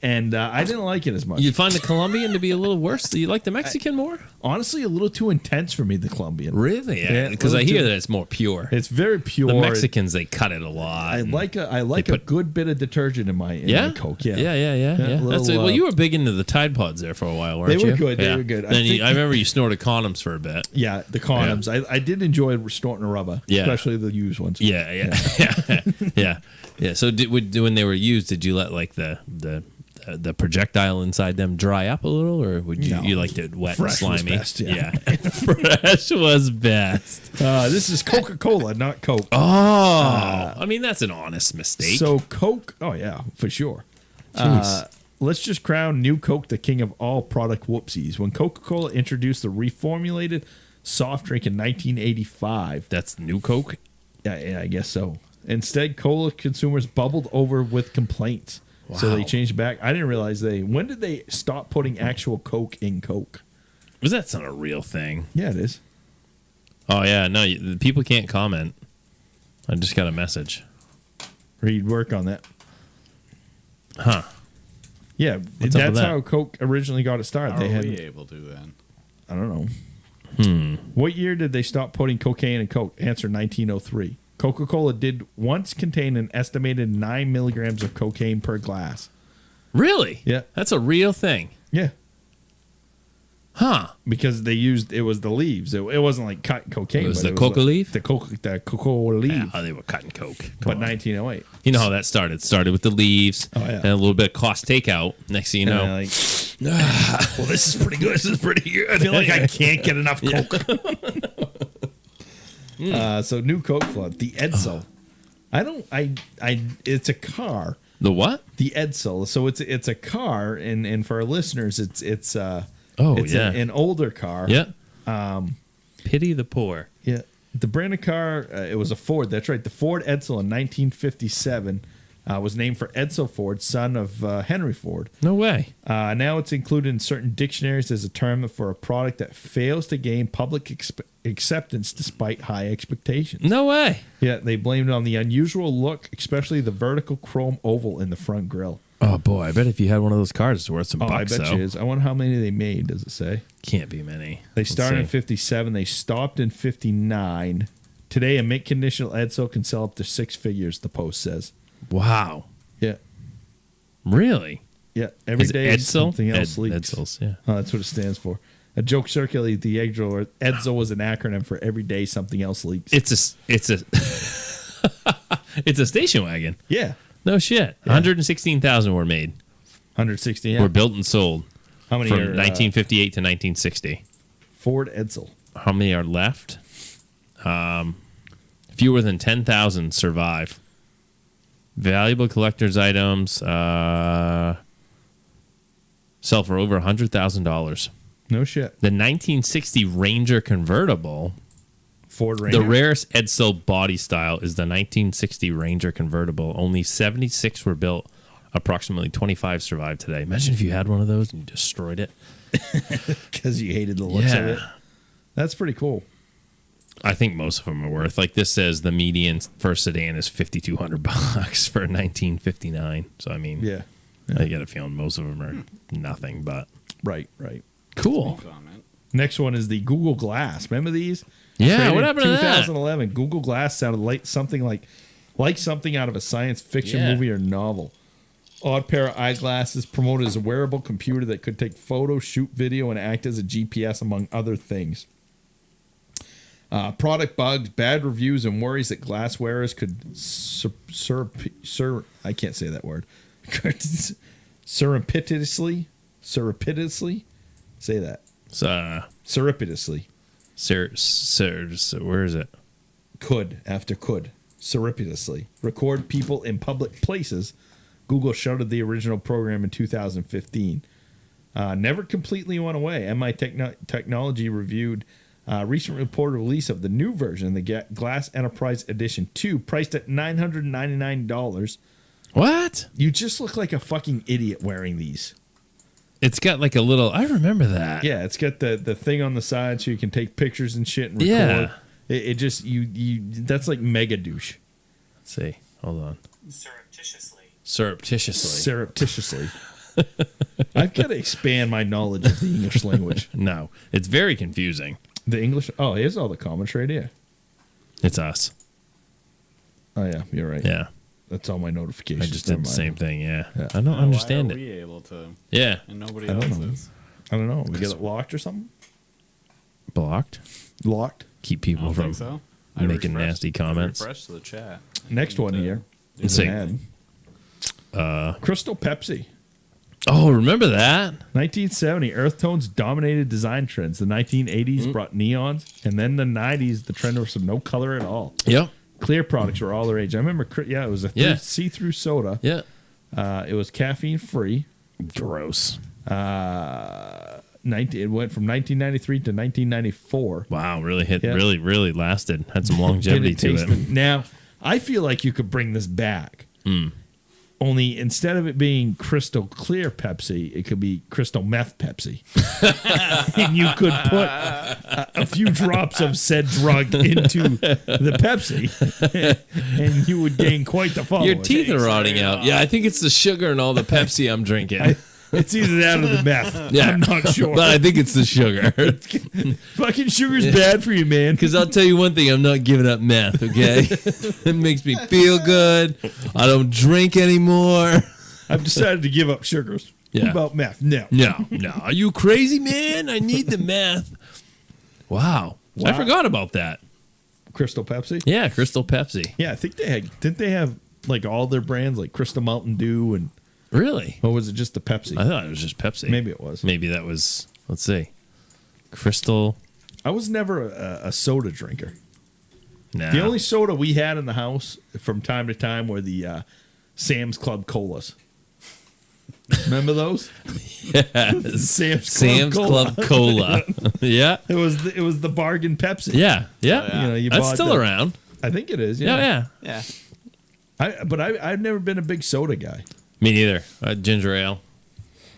and I didn't like it as much. You find the Colombian to be a little worse? Do you like the Mexican more? Honestly, a little too intense for me, the Colombian. Really? Yeah, Because I little hear too- that it's more pure. It's very pure. The Mexicans, they cut it a lot. I like a put- good bit of detergent in my Coke. Yeah. Yeah. little, Well, you were big into the Tide Pods there for a while, weren't you? They were good. They Yeah. were good. Then I remember you snorted condoms for a bit. Yeah, the condoms. I did enjoy snorting a rubber, Yeah. especially the used ones. Yeah. Yeah. So when they were used, did you let like the projectile inside them dry up a little, or would you No. you liked it wet Fresh and was slimy? best, yeah. Fresh was best. This is Coca-Cola, not Coke. Oh, I mean that's an honest mistake. So Coke, oh yeah, for sure. Jeez. Let's just crown New Coke the king of all product whoopsies. When Coca-Cola introduced the reformulated soft drink in 1985, That's New Coke. yeah, I guess so. Instead, cola consumers bubbled over with complaints. So they Wow. changed back. I didn't realize when did they stop putting actual Coke in Coke? Was that's not a real thing? Yeah, it is. Oh yeah, no, the people can't comment. I just got a message. Reed, work on that. Huh? Yeah, What's up with that's that? how Coke originally got it started. How They are had, we able to then? I don't know. What year did they stop putting cocaine in Coke? Answer 1903. Coca-Cola did once contain an estimated 9 milligrams of cocaine per glass. Really? Yeah. That's a real thing. Yeah, Huh? because it was the leaves. It wasn't like cut cocaine. It was but the coca leaf? The cocoa leaf. Yeah, oh, they were cutting Coke. Come But on. 1908. You know how that started? It started with the leaves Oh, yeah. and a little bit of cost takeout. Next thing you And know, they're like, well, this is pretty good. This is pretty good. I feel like I can't get enough Coke. So new Coke flood. The Edsel. It's a car. the what? The Edsel. So it's a car, and for our listeners, it's yeah. an older car. Yeah. Pity the poor. Yeah. The brand of car, it was a Ford. That's right. The Ford Edsel in 1957 was named for Edsel Ford, son of Henry Ford. No way. Now it's included in certain dictionaries as a term for a product that fails to gain public acceptance despite high expectations. No way. Yeah, they blamed it on the unusual look, especially the vertical chrome oval in the front grille. Oh boy, I bet if you had one of those cars, it's worth some Oh, bucks. I bet though. you is. I wonder how many they made. Does it say? Can't be many. They Let's started in see. 57. They stopped in 59. Today, a mint condition Edsel can sell up to 6 figures, the Post says. Wow. Yeah. Really? Yeah. Every Is it day Edsel? something else leaks. Edsels, yeah. Oh, that's what it stands for. A joke circulated the Edsel was an acronym for every day something else leaks. It's a it's a station wagon. Yeah. No shit. 116,000 were made. 160. Were Yeah. built and sold. How many from are 1958 to 1960. Ford Edsel? How many are left? Fewer than 10,000 survive. Valuable collector's items sell for over $100,000. No shit. The 1960 Ranger convertible, Ford Ranger. the rarest Edsel body style, is the 1960 Ranger convertible. Only 76 were built. Approximately 25 survive today. Imagine if you had one of those and you destroyed it. Because you hated the looks of it. That's pretty cool. I think most of them are worth. Like this says, the median for sedan is $5,200 for 1959. So I mean, Yeah. I get a feeling most of them are nothing. But Right. cool. Comment. Next one is the Google Glass. Remember these? Yeah, Created what happened to that? 2011. Google Glass sounded like something out of a science fiction Yeah. movie or novel. Odd pair of eyeglasses promoted as a wearable computer that could take photos, shoot video, and act as a GPS, among other things. Product bugs, bad reviews, and worries that glass wearers could I can't say that word. Surreptitiously say that. Surreptitiously. Where is it? Could surreptitiously record people in public places. Google shuttered the original program in 2015. Never completely went away. MI Technology reviewed recent reported release of the new version, the Glass Enterprise Edition 2, priced at $999. What? You just look like a fucking idiot wearing these. It's got like a little. I remember that. Yeah, it's got the thing on the side so you can take pictures and shit and record. Yeah. It just you that's like mega douche. Let's see. Hold on. Surreptitiously. Surreptitiously. I've got to expand my knowledge of the English language. No, it's very confusing. The English. Oh, here's all the comments right here. It's us. Oh yeah, you're right. Yeah. That's all my notifications. I just did Never the mind. same thing. Yeah. Yeah. I don't understand Why are it. we able to, Yeah. and nobody I else don't know. is? I don't know. We get it locked or something. Blocked. Locked. Keep I people don't from think so. making nasty comments. Refresh the chat. Next one here. Let's is an see. ad. Crystal Pepsi. Oh, remember that? 1970, earth tones dominated design trends. The 1980s brought neons, and then the 90s, the trend was some no color at all. Yep. Clear products were all the rage. I remember, it was a see-through soda. Yeah. It was caffeine-free. Gross. It went from 1993 to 1994. Wow, really hit, Yeah. really lasted. Had some longevity to Didn't it. taste Now, I feel like you could bring this back. Only instead of it being crystal clear Pepsi, it could be crystal meth Pepsi. And you could put a few drops of said drug into the Pepsi, and you would gain quite the following. Your teeth are rotting out. Yeah, I think it's the sugar and all the Pepsi I'm drinking. It's either that or the meth. Yeah. I'm not sure. But I think it's the sugar. Fucking sugar's bad for you, man. Because I'll tell you one thing, I'm not giving up meth, okay? It makes me feel good. I don't drink anymore. I've decided to give up sugars. Yeah. What about meth? No. No. Are you crazy, man? I need the meth. Wow. I forgot about that. Crystal Pepsi? Yeah, Crystal Pepsi. Yeah, I think didn't they have like all their brands like Crystal Mountain Dew and Really? or was it just the Pepsi? I thought it was just Pepsi. Maybe it was. Maybe that was, let's see. Crystal. I was never a soda drinker. No. The only soda we had in the house from time to time were the Sam's Club colas. Remember those? Yes. Sam's Club Cola. Yeah. It was the bargain Pepsi. Yeah. Yeah. yeah. You know, you That's bought still around. I think it is. Yeah. Yeah. I've never been a big soda guy. Me neither. Ginger ale.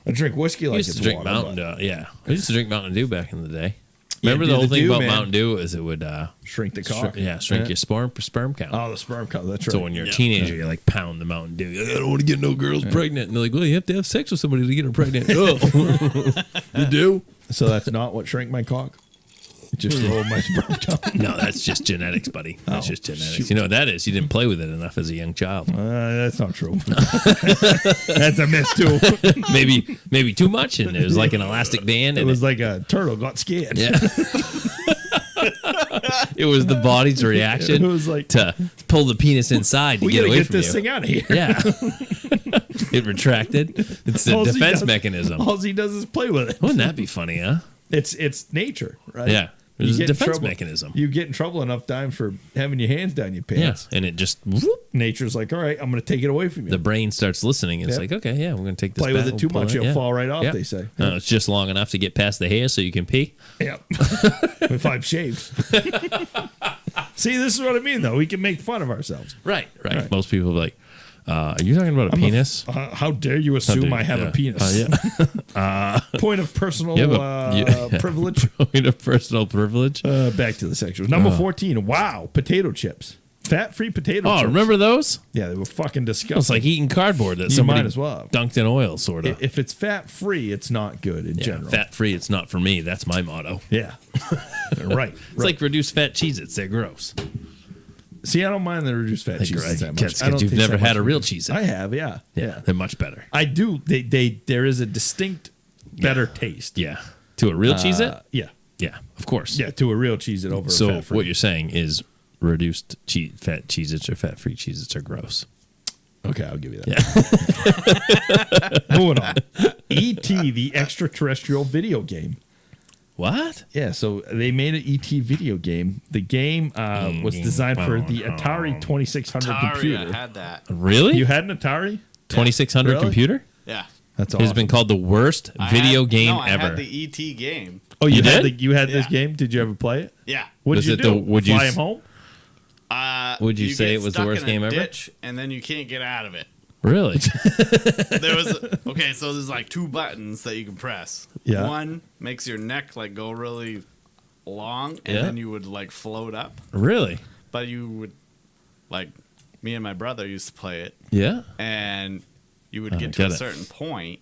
I drink whiskey I like used it's to drink water, Mountain but Dew. Yeah. I used to drink Mountain Dew back in the day. Yeah, Remember do the whole the thing Dew, about man. Mountain Dew is it would Shrink the cock. shrink your sperm count. Oh, the sperm count. That's right. So when you're a teenager, you like pound the Mountain Dew. You're like, I don't want to get no girls pregnant. And they're like, well, you have to have sex with somebody to get her pregnant. Oh, you do? So that's not what shrank my cock. It just lowered my sperm count. No, that's just genetics, buddy. That's just genetics. shoot. You know what that is? You didn't play with it enough as a young child. That's not true. That's a myth too. maybe too much, and it was like an elastic band. It And was like a turtle got scared. yeah. It was the body's reaction It was like, to pull the penis inside to we get gotta away get from this you. thing out of here. Yeah. It retracted. It's a defense mechanism. All he does is play with it. Wouldn't that be funny, huh? It's nature, right? Yeah. You It's a get in defense trouble- mechanism. You get in trouble enough times for having your hands down your pants. And it just, whoop, Nature's like, all right, I'm going to take it away from you. the brain starts listening. It's Yep. like, okay, yeah, we're going to take this Play with back, it too we'll pull much, it, it'll yeah. fall right off, Yeah. they say. No, it's just long enough to get past the hair so you can pee. Yep. If I've shaved. See, this is what I mean, though. We can make fun of ourselves. Right. Most people are like, are you talking about a penis? How dare you assume I have a penis? Point of personal privilege. Point of personal privilege. Back to the sexuals. Number 14. Wow, potato chips. Fat-free potato chips. Oh, remember those? Yeah, they were fucking disgusting. It's like eating cardboard that You somebody might as well. dunked in oil, sort of. If it's fat-free, it's not good in general. Fat-free, it's not for me. That's my motto. Yeah. Right. It's like reduced fat Cheez-Its. They're gross. See, I don't mind the reduced fat cheeses that much. Because I don't you've taste never that had much a real for me. Cheez-It. I have, yeah. Yeah, they're much better. I do. There is a distinct better taste. Yeah. To a real Cheez-It? Yeah. Yeah, of course. Yeah, to a real Cheez-It over a So fat-free. what you're saying is reduced fat Cheez-Its or fat-free Cheez-Its are gross. Okay, I'll give you that. Yeah. Moving on. E.T. the extraterrestrial video game. What? Yeah, so they made an E.T. video game. The game was designed for the Atari 2600 Atari, computer. I had that. Really? You had an Atari? 2600 Really? computer? Yeah. That's It awesome. has been called the worst I video had- game no, I ever. had the ET game. Oh, you You had did? you had this Yeah. game? Did you ever play it? Yeah. What Was did you it do? the- would you Fly s- him home? Would you say get it was the stuck worst in a game ever? ditch, and then you can't get out of it. Really? There was okay, so there's like two buttons that you can press. Yeah. One makes your neck like go really long, and Yeah. then you would like float up. Really? But you would like me and my brother used to play it, Yeah. and you would I get to get a it. certain point,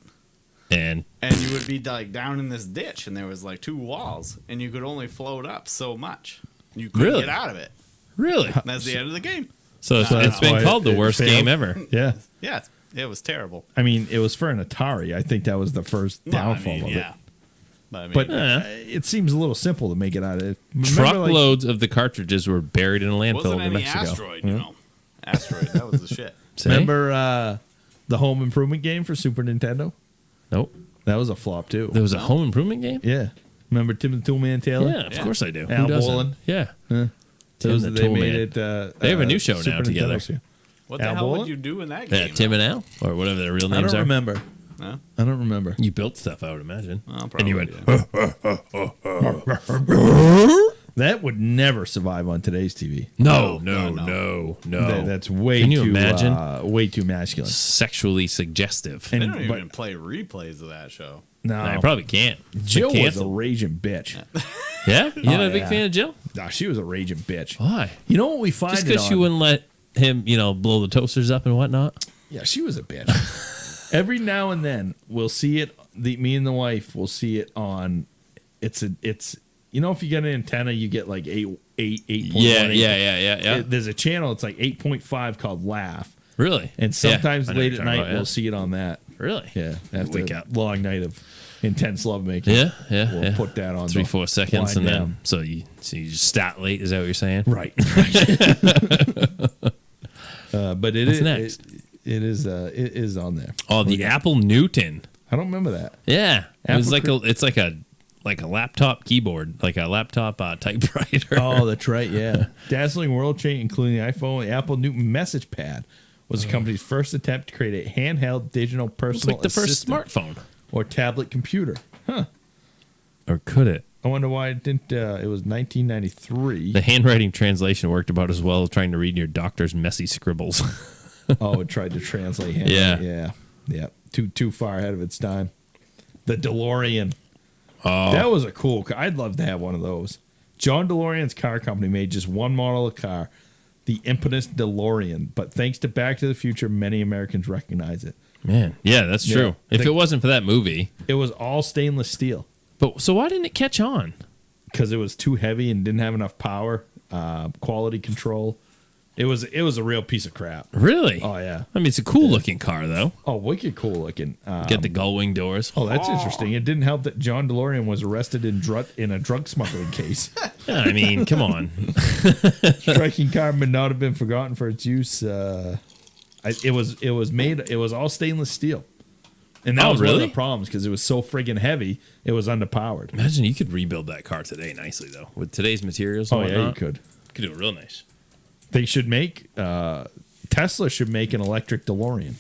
And and you would be like down in this ditch, and there was like two walls, and you could only float up so much. You couldn't Really? get out of it. really? And that's the end of the game. So it's that's been why called the it worst failed. game ever. Yeah. Yeah, it was terrible. I mean, it was for an Atari. I think that was the first downfall of it. But I mean, But Yeah. it seems a little simple to make it out of it. Remember, Truckloads of the cartridges were buried in a it landfill wasn't over any Mexico. asteroid, you know. Asteroid, that was the shit. See? remember the Home Improvement game for Super Nintendo? Nope. That was a flop too. There was a home improvement game? Yeah. Remember Tim the Toolman Taylor? Yeah, of Yeah. course I do. Al Who doesn't? Bolin. Yeah. Huh? Tim Those, the they made Toolman. it. They have a new show now Super together. Nintendo, What the Al hell Bolin? would you do in that Yeah, game? Tim and Al, or whatever their real I names don't are. remember. No? I don't remember. You built stuff, I would imagine. Well, And you probably, went, yeah. That would never survive on today's TV. no, No, no. That's way Can you too imagine? way too masculine. Sexually suggestive. And They don't but- even play replays of that show. no, I probably can't. Jill They was a canceled. raging bitch. Yeah? You're not a big yeah. fan of Jill? Nah, she was a raging bitch. Why? You know what we find? Just it because she on? wouldn't let him, blow the toasters up and whatnot? Yeah, she was a bitch. Every now and then we'll see it. Me and the wife will see it on. It's if you get an antenna, you get like 8.1. Yeah. There's a channel. It's like 8.5 called Laugh, Really? and sometimes Yeah, I know late what at you're talking night about, we'll yeah. see it on that. Really? Yeah, after Wake a up. long night of intense lovemaking. Yeah. We'll put that on 3-4 seconds, wind and then down. so you just start late. Is that what you're saying? Right. But it What's is next? it is on there. Oh, the Apple Newton. I don't remember that. Yeah, it was Apple it's like a laptop keyboard, like a laptop typewriter. Oh, that's right. Yeah. Dazzling world change, including the iPhone, the Apple Newton Message Pad was the company's first attempt to create a handheld digital It's personal like the first assistant smartphone. or tablet computer. Huh. Or could it? I wonder why it didn't. It was 1993. The handwriting translation worked about as well as trying to read your doctor's messy scribbles. Oh, it tried to translate. Yeah. Yeah. Too far ahead of its time. The DeLorean. Oh, That was a cool car. I'd love to have one of those. John DeLorean's car company made just one model of car, the infamous DeLorean. But thanks to Back to the Future, many Americans recognize it. man. Yeah, that's Yeah. true. If it wasn't for that movie. It was all stainless steel But so why didn't it catch on? because it was too heavy and didn't have enough power, quality control. It was a real piece of crap. Really? Oh, yeah. I mean, it's a cool looking car, though. Oh, wicked cool looking. Get the gull wing doors. Oh, that's interesting. It didn't help that John DeLorean was arrested in a drug smuggling case. Yeah, I mean, come on. Striking car may not have been forgotten for its use. I It was made. It was all stainless steel, and that was one of the problems because it was so friggin' heavy. It was underpowered. Imagine you could rebuild that car today nicely though with today's materials. And yeah, you could. Could do it real nice. They should make Tesla should make an electric DeLorean.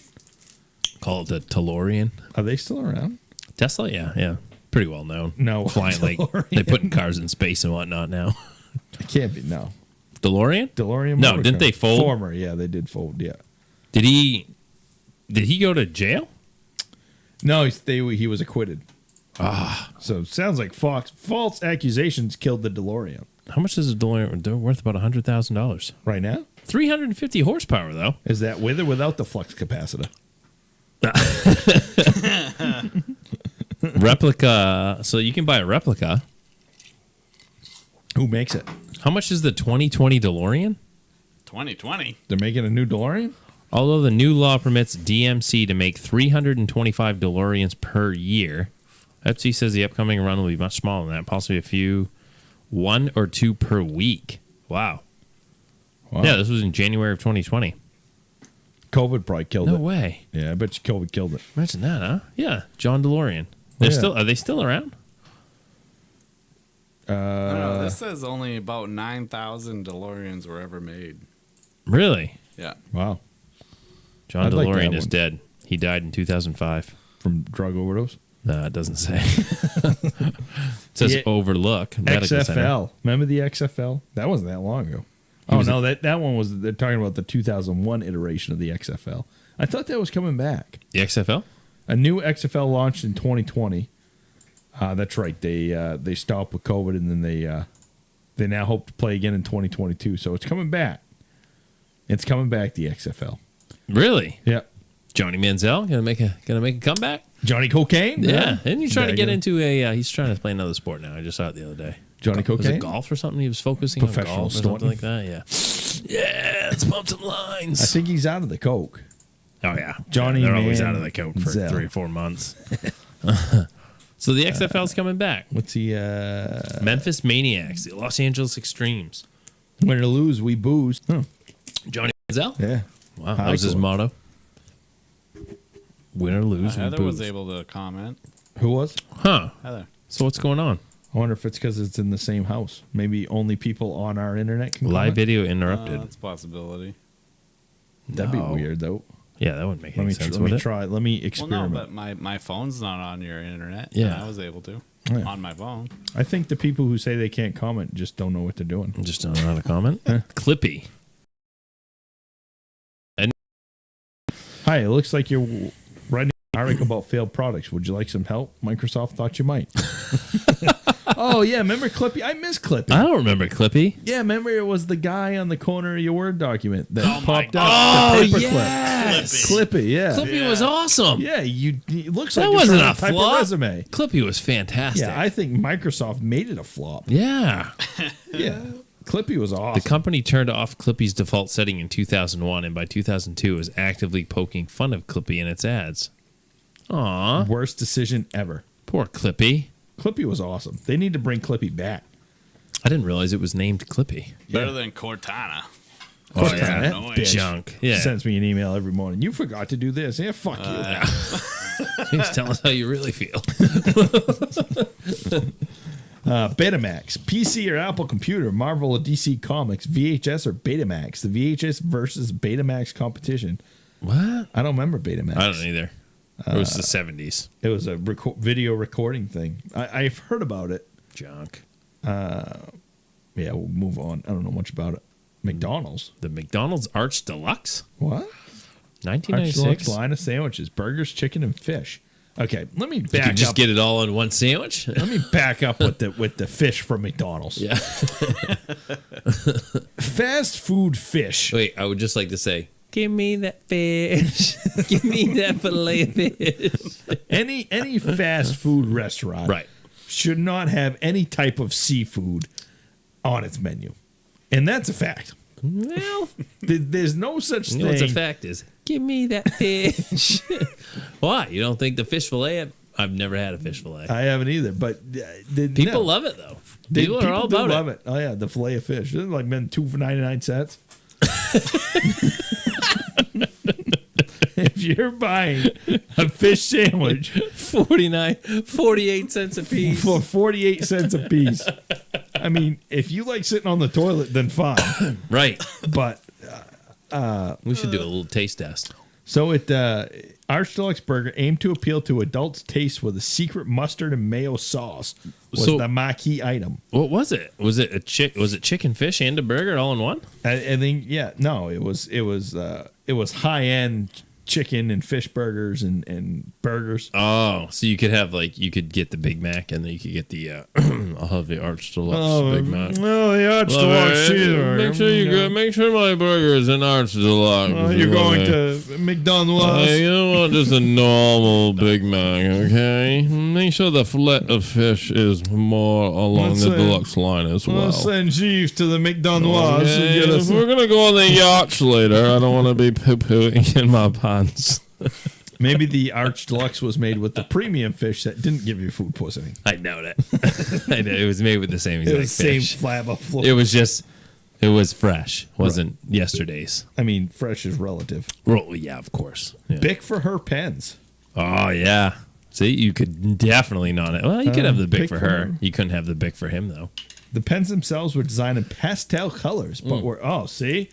Call it the DeLorean. Are they still around? Tesla, yeah, pretty well known. No, flying like they putting cars in space and whatnot now. It can't be. No, DeLorean. No, didn't they fold? Former, yeah, they did fold. Yeah. Did he go to jail? No, he was acquitted. So it sounds like false accusations killed the DeLorean. How much is a DeLorean? They're worth about $100,000 right now. 350 horsepower though. Is that with or without the flux capacitor? Replica. So you can buy a replica. Who makes it? How much is the 2020 DeLorean? 2020. They're making a new DeLorean? Although the new law permits DMC to make 325 DeLoreans per year, FTC says the upcoming run will be much smaller than that, possibly one or two per week. Wow. Yeah, this was in January of 2020. COVID probably killed it. No way. Yeah, I bet you COVID killed it. Imagine that, huh? Yeah, John DeLorean. Are they still around? No, this says only about 9,000 DeLoreans were ever made. Really? Yeah. Wow. John DeLorean is dead. He died in 2005. From drug overdose? No, it doesn't say. It says overlook. XFL. Center. Remember the XFL? That wasn't that long ago. That one was, they're talking about the 2001 iteration of the XFL. I thought that was coming back. The XFL? A new XFL launched in 2020. That's right. They stopped with COVID, and then they now hope to play again in 2022. So it's coming back. It's coming back. The XFL. Really? Yeah. Johnny Manziel gonna make a comeback. Johnny Cocaine. Yeah. Isn't he trying to get into a? He's trying to play another sport now. I just saw it the other day. Johnny Cocaine. Was it golf or something? He was focusing on golf or something like that. Yeah. Yeah. Let's pump some lines. I think he's out of the coke. Oh yeah, Johnny. They're always out of the coke for 3 or 4 months. So the XFL's coming back. What's he? Memphis Maniacs, the Los Angeles Extremes. Win or lose, we booze. Huh. Johnny Manziel? Yeah. Wow, that was his motto. Win or lose, we Heather booze. was able to comment. Who was? Huh. Heather. So what's going on? I wonder if it's because it's in the same house. Maybe only people on our internet can Live comment? video interrupted. That's a possibility. That'd be weird, though. Yeah, that wouldn't make any sense. Let me try. Let me experiment. Well, no, but my phone's not on your internet. Yeah. I was able to on my phone. I think the people who say they can't comment just don't know what they're doing. Just don't know how to comment. Clippy. Hi, it looks like you're writing an article about failed products. Would you like some help? Microsoft thought you might. Oh, yeah. Remember Clippy? I miss Clippy. I don't remember Clippy. Yeah, remember it was the guy on the corner of your Word document that popped up. Oh, the paperclip. yes. Clippy, yeah. Clippy was awesome. Yeah, it looks That like you're wasn't trying a to type flop. a resume. Clippy was fantastic. Yeah, I think Microsoft made it a flop. Yeah. Yeah. Clippy was awesome. The company turned off Clippy's default setting in 2001, and by 2002 was actively poking fun of Clippy in its ads. Aw. Worst decision ever. Poor Clippy. Clippy was awesome. They need to bring Clippy back. I didn't realize it was named Clippy. Better than Cortana. Oh, yeah. That Annoying. bitch Junk. Yeah. sends me an email every morning. You forgot to do this. Yeah, fuck you. Please tell us how you really feel. Betamax. PC or Apple computer. Marvel or DC Comics. VHS or Betamax. The VHS versus Betamax competition. What? I don't remember Betamax. I don't either. It was the 70s. It was a video recording thing. I've heard about it. Junk. Yeah, we'll move on. I don't know much about it. McDonald's. The McDonald's Arch Deluxe? What? Arch 1996. Deluxe line of sandwiches. Burgers, chicken, and fish. Okay, let me You back could just up. get it all in one sandwich? Let me back up with the fish from McDonald's. Yeah. Fast food fish. Wait, I would just like to say, give me that fish. Give me that fillet of fish. Any fast food restaurant Right. should not have any type of seafood on its menu. And that's a fact. Well, There's no such you thing. know what's a fact is, give me that fish. Why? You don't think the fish fillet? I've never had a fish fillet. I haven't either, but People love it, though. People are all do about love it. Oh yeah, the fillet of fish. It's like been 2 for 99 cents. if you're buying a fish sandwich 48 cents a piece. for 48 cents a piece, I mean, if you like sitting on the toilet, then fine. Right. But We should do a little taste test. so Arch Deluxe Burger aimed to appeal to adults' taste with a secret mustard and mayo sauce was So- the marquee item. What was it? Was it chicken, fish, and a burger all in one? I think no, it was high end chicken and fish burgers and burgers. Oh, so you could have you could get the Big Mac and then you could get the I'll have the Arch Deluxe Big Mac. No, the Arch Deluxe cheeseburger. Make sure my burger is an Arch Deluxe. You're going to McDonald's. You don't want just a normal Big Mac, okay? Make sure the fillet of fish is more along Let's the say- deluxe line as well. We'll send Jeeves to the McDonald's and Okay, get us. if we're gonna go on the yachts later, I don't want to be poo-pooing in my pants. Maybe the Arch Deluxe was made with the premium fish that didn't give you food poisoning. I doubt it. I know it was made with the same It exact was the same fish. flab of floor. It was fresh. Wasn't yesterday's. I mean, fresh is relative. Well, yeah, of course. Yeah. Bic for her pens. Oh yeah. See, you could definitely not. Well, you could have the Bic Bic for for her. her. You couldn't have the Bic for him though. The pens themselves were designed in pastel colors, but see?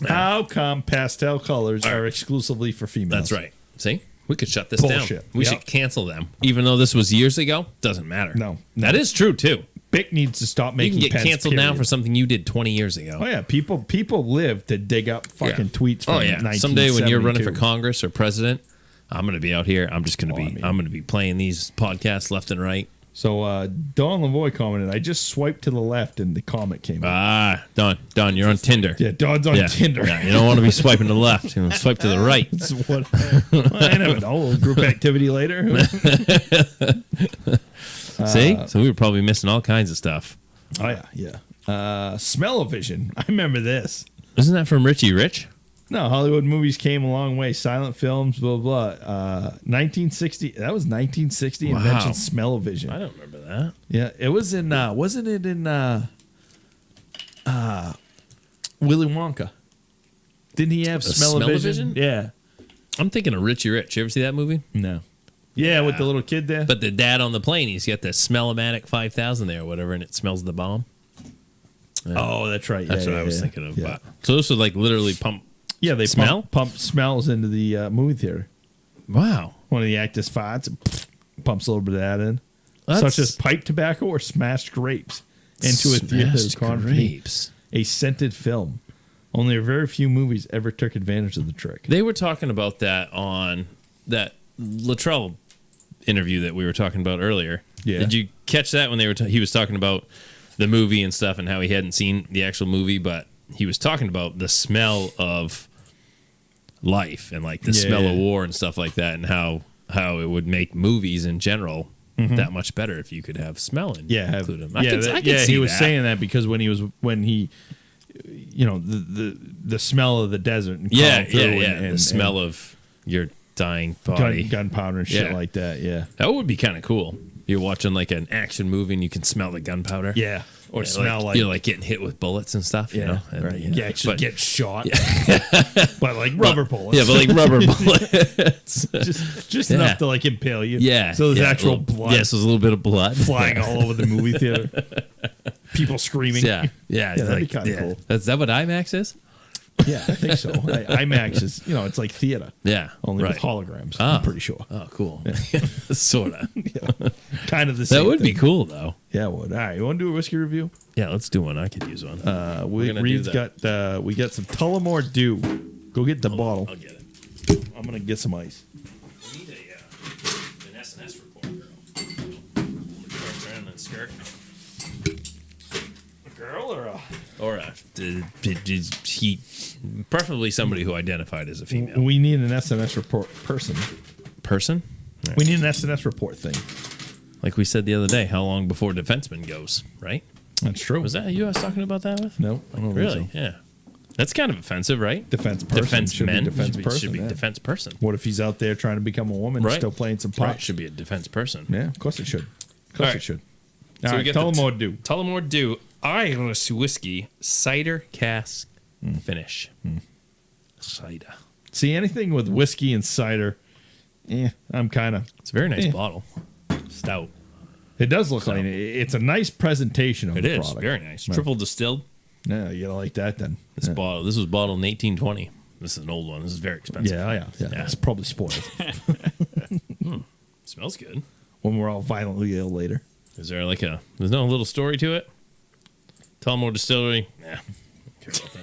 How come pastel colors are exclusively for females? That's right. See, we could shut this Bullshit. down. We Yep. should cancel them, even though this was years ago. Doesn't matter. No. That is true too. Bic needs to stop You making can get pens, canceled now period. for something you did 20 years ago. Oh yeah, people live to dig up fucking tweets from Oh yeah. Someday when you're running for 1972. Congress or president, I'm going to be out here. I'm just going to be. I'm going to be playing these podcasts left and right. So Don Lavoie commented, I just swiped to the left and the comment came up. Don, you're on Tinder. Yeah, Don's on Tinder. Yeah, you don't want to be swiping to the left. You want to swipe to the right. That's what I never know. A little group activity later. See? So we were probably missing all kinds of stuff. Oh yeah. Smell-o-vision. I remember this. Isn't that from Richie Rich? No, Hollywood movies came a long way. Silent films, blah, blah, blah. 1960. That was 1960. Wow. Invention smell-o-vision. I don't remember that. Yeah, it was in, wasn't it in Willy Wonka? Didn't he have smell-o-vision? smell-o-vision? Yeah. I'm thinking of Richie Rich. You ever see that movie? No. Yeah, with the little kid there. But the dad on the plane, he's got the Smell-O-Matic 5000 there or whatever, and it smells the bomb. Oh, that's right. That's yeah, what I was yeah, thinking of. Yeah, But, so this would literally pump. yeah they Smell? pump smells into the movie theater. Wow. One of the actors farts, pumps a little bit of that in. That's- Such as pipe tobacco or smashed grapes into a theater Smashed converting grapes. a scented film. Only a very few movies ever took advantage of the trick. They were talking about that on that Luttrell interview that we were talking about earlier. Yeah. Did you catch that when they were? He was talking about the movie and stuff and how he hadn't seen the actual movie, but he was talking about the smell of life and like the smell of war and stuff like that, and how it would make movies in general that much better if you could have smell in. Include them. I could see he was that. saying that because when he the smell of the desert and Yeah, crawling through and the smell of your dying body. gunpowder and shit Yeah. like that. Yeah, That would be kind of cool. You're watching like an action movie and you can smell the gunpowder. yeah, or Yeah, smell like you're like getting hit with bullets and stuff. You know, and, right. yeah. You actually But- get shot, but like rubber bullets. Yeah, but like rubber bullets. just Yeah. enough to like impale you. Yeah. so there's yeah, actual a little- blood Yes, there's a little bit of blood flying all over the movie theater. People screaming. Yeah, yeah. Yeah, that'd be like, kinda cool. Is that what IMAX is? Yeah, I think so. IMAX is, it's like theater, Yeah, only right. with holograms. Ah. I'm pretty sure. Oh, cool. Sorta. Kind of the same. That would be thing. cool though. Yeah, it would. All right, you want to do a whiskey review? Yeah, let's do one. I could use one. gonna Reed's do got we got some Tullamore Dew. Go get the bottle. I'll get it. I'm gonna get some ice. We need an SNS report, girl. Turn and skirt. A girl or a? Or he, preferably somebody who identified as a female We need an SNS report person. person. We need an SNS report thing. Like we said the other day, how long before defenseman goes, right? That's true. Was that you I was talking about that with? No, I don't think Really? so. Yeah. That's kind of offensive, right? Defense person. Defense Should be men defense person, should be yeah. defense person. What if he's out there trying to become a woman, Right. still playing some pot? Right, should be a defense person. Yeah, of course it should. Of course All it right. should. So All we right, get the Tullamore Dew. Tullamore Dew Irish whiskey cider cask finish. Cider. See, anything with whiskey and cider, I'm kind of. It's a very nice bottle. Stout. It does look like it's a nice presentation of the product. Very nice. Triple distilled. Yeah, you gotta like that then. This was bottled in 1820. This is an old one. This is very expensive. Yeah. It's probably spoiled. Smells good. When we're all violently ill later. Is there there's no little story to it? Tullamore Distillery? Nah. Don't care about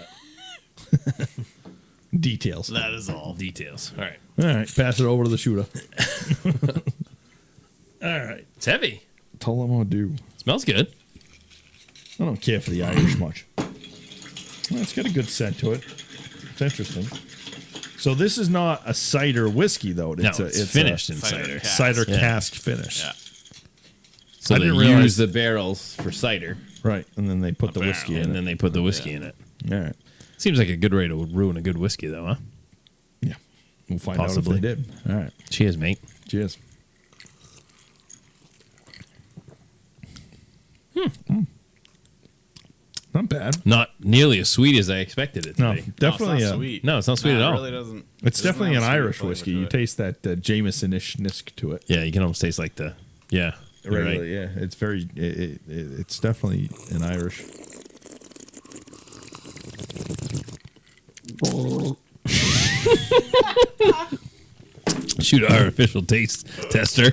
that. Details. That is all. Details. All right. All right, pass it over to the shooter. All right. It's heavy. Tullamore Dew. Smells good. I don't care for the Irish much. Well, it's got a good scent to it. It's interesting. So this is not a cider whiskey, though. It's finished in cider. Cider cask finish. Yeah. So I they didn't realize- use the barrels for cider, Right, and then they put the whiskey in and it. then they put the whiskey in it. All right. Seems like a good way to ruin a good whiskey, though, huh? Yeah. We'll find Possibly. out if they did. All right. Cheers, mate. Cheers. Not bad. Not nearly as sweet as I expected it to No, be. definitely. It's not sweet. No, it's not sweet at all. It really doesn't. It's it doesn't definitely have an a sweet Irish flavor whiskey. to You it. taste that Jameson-ish nisk to it. Yeah, you can almost taste like the you're right. Yeah, it's very. It's definitely an Irish. Shoot our official taste tester.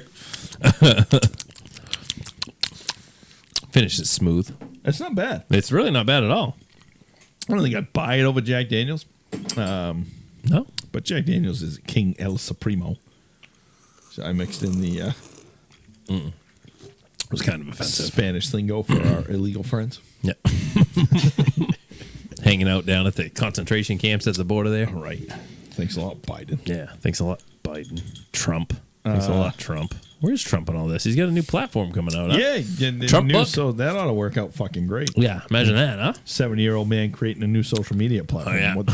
Finish it smooth. It's not bad. It's really not bad at all. I don't think I'd buy it over Jack Daniels, No? but Jack Daniels is King El Supremo. So I mixed in the It was kind of offensive. Spanish lingo for our illegal friends. Yeah. Hanging out down at the concentration camps at the border there. All right. Thanks a lot, Biden. Yeah. Thanks a lot, Biden. Trump. Thanks a lot, Trump. Where's Trump on all this? He's got a new platform coming out, huh? Yeah, Trump new, book? so that ought to work out fucking great. Yeah. Imagine that, huh? 70-year-old man creating a new social media platform. Oh, yeah. What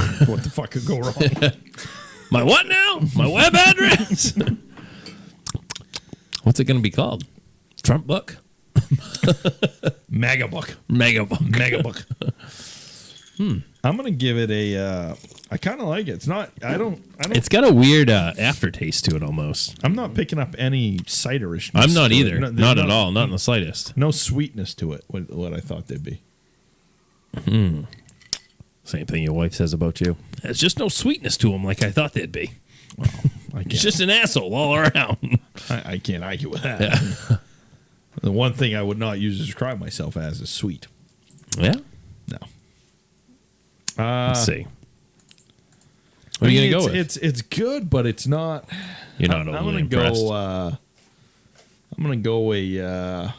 the fuck could go wrong? My what now? My web address? What's it going to be called? Trump book? MAGA book. Mega book. MAGA book. I'm gonna give it a. I kind of like it. It's not. I don't. It's got a weird aftertaste to it almost. I'm not picking up any ciderishness. I'm not to it. either. No, there's not at all. Not in the slightest. No sweetness to it. What I thought they'd be. Same thing your wife says about you. There's just no sweetness to them like I thought they'd be. I can't. He's just an asshole all around. I can't argue with that. The one thing I would not use to describe myself as is sweet. Yeah. No. Let's see. What are you going to go with? It's good, but it's not. You're not I'm overly gonna impressed. go. I'm gonna go a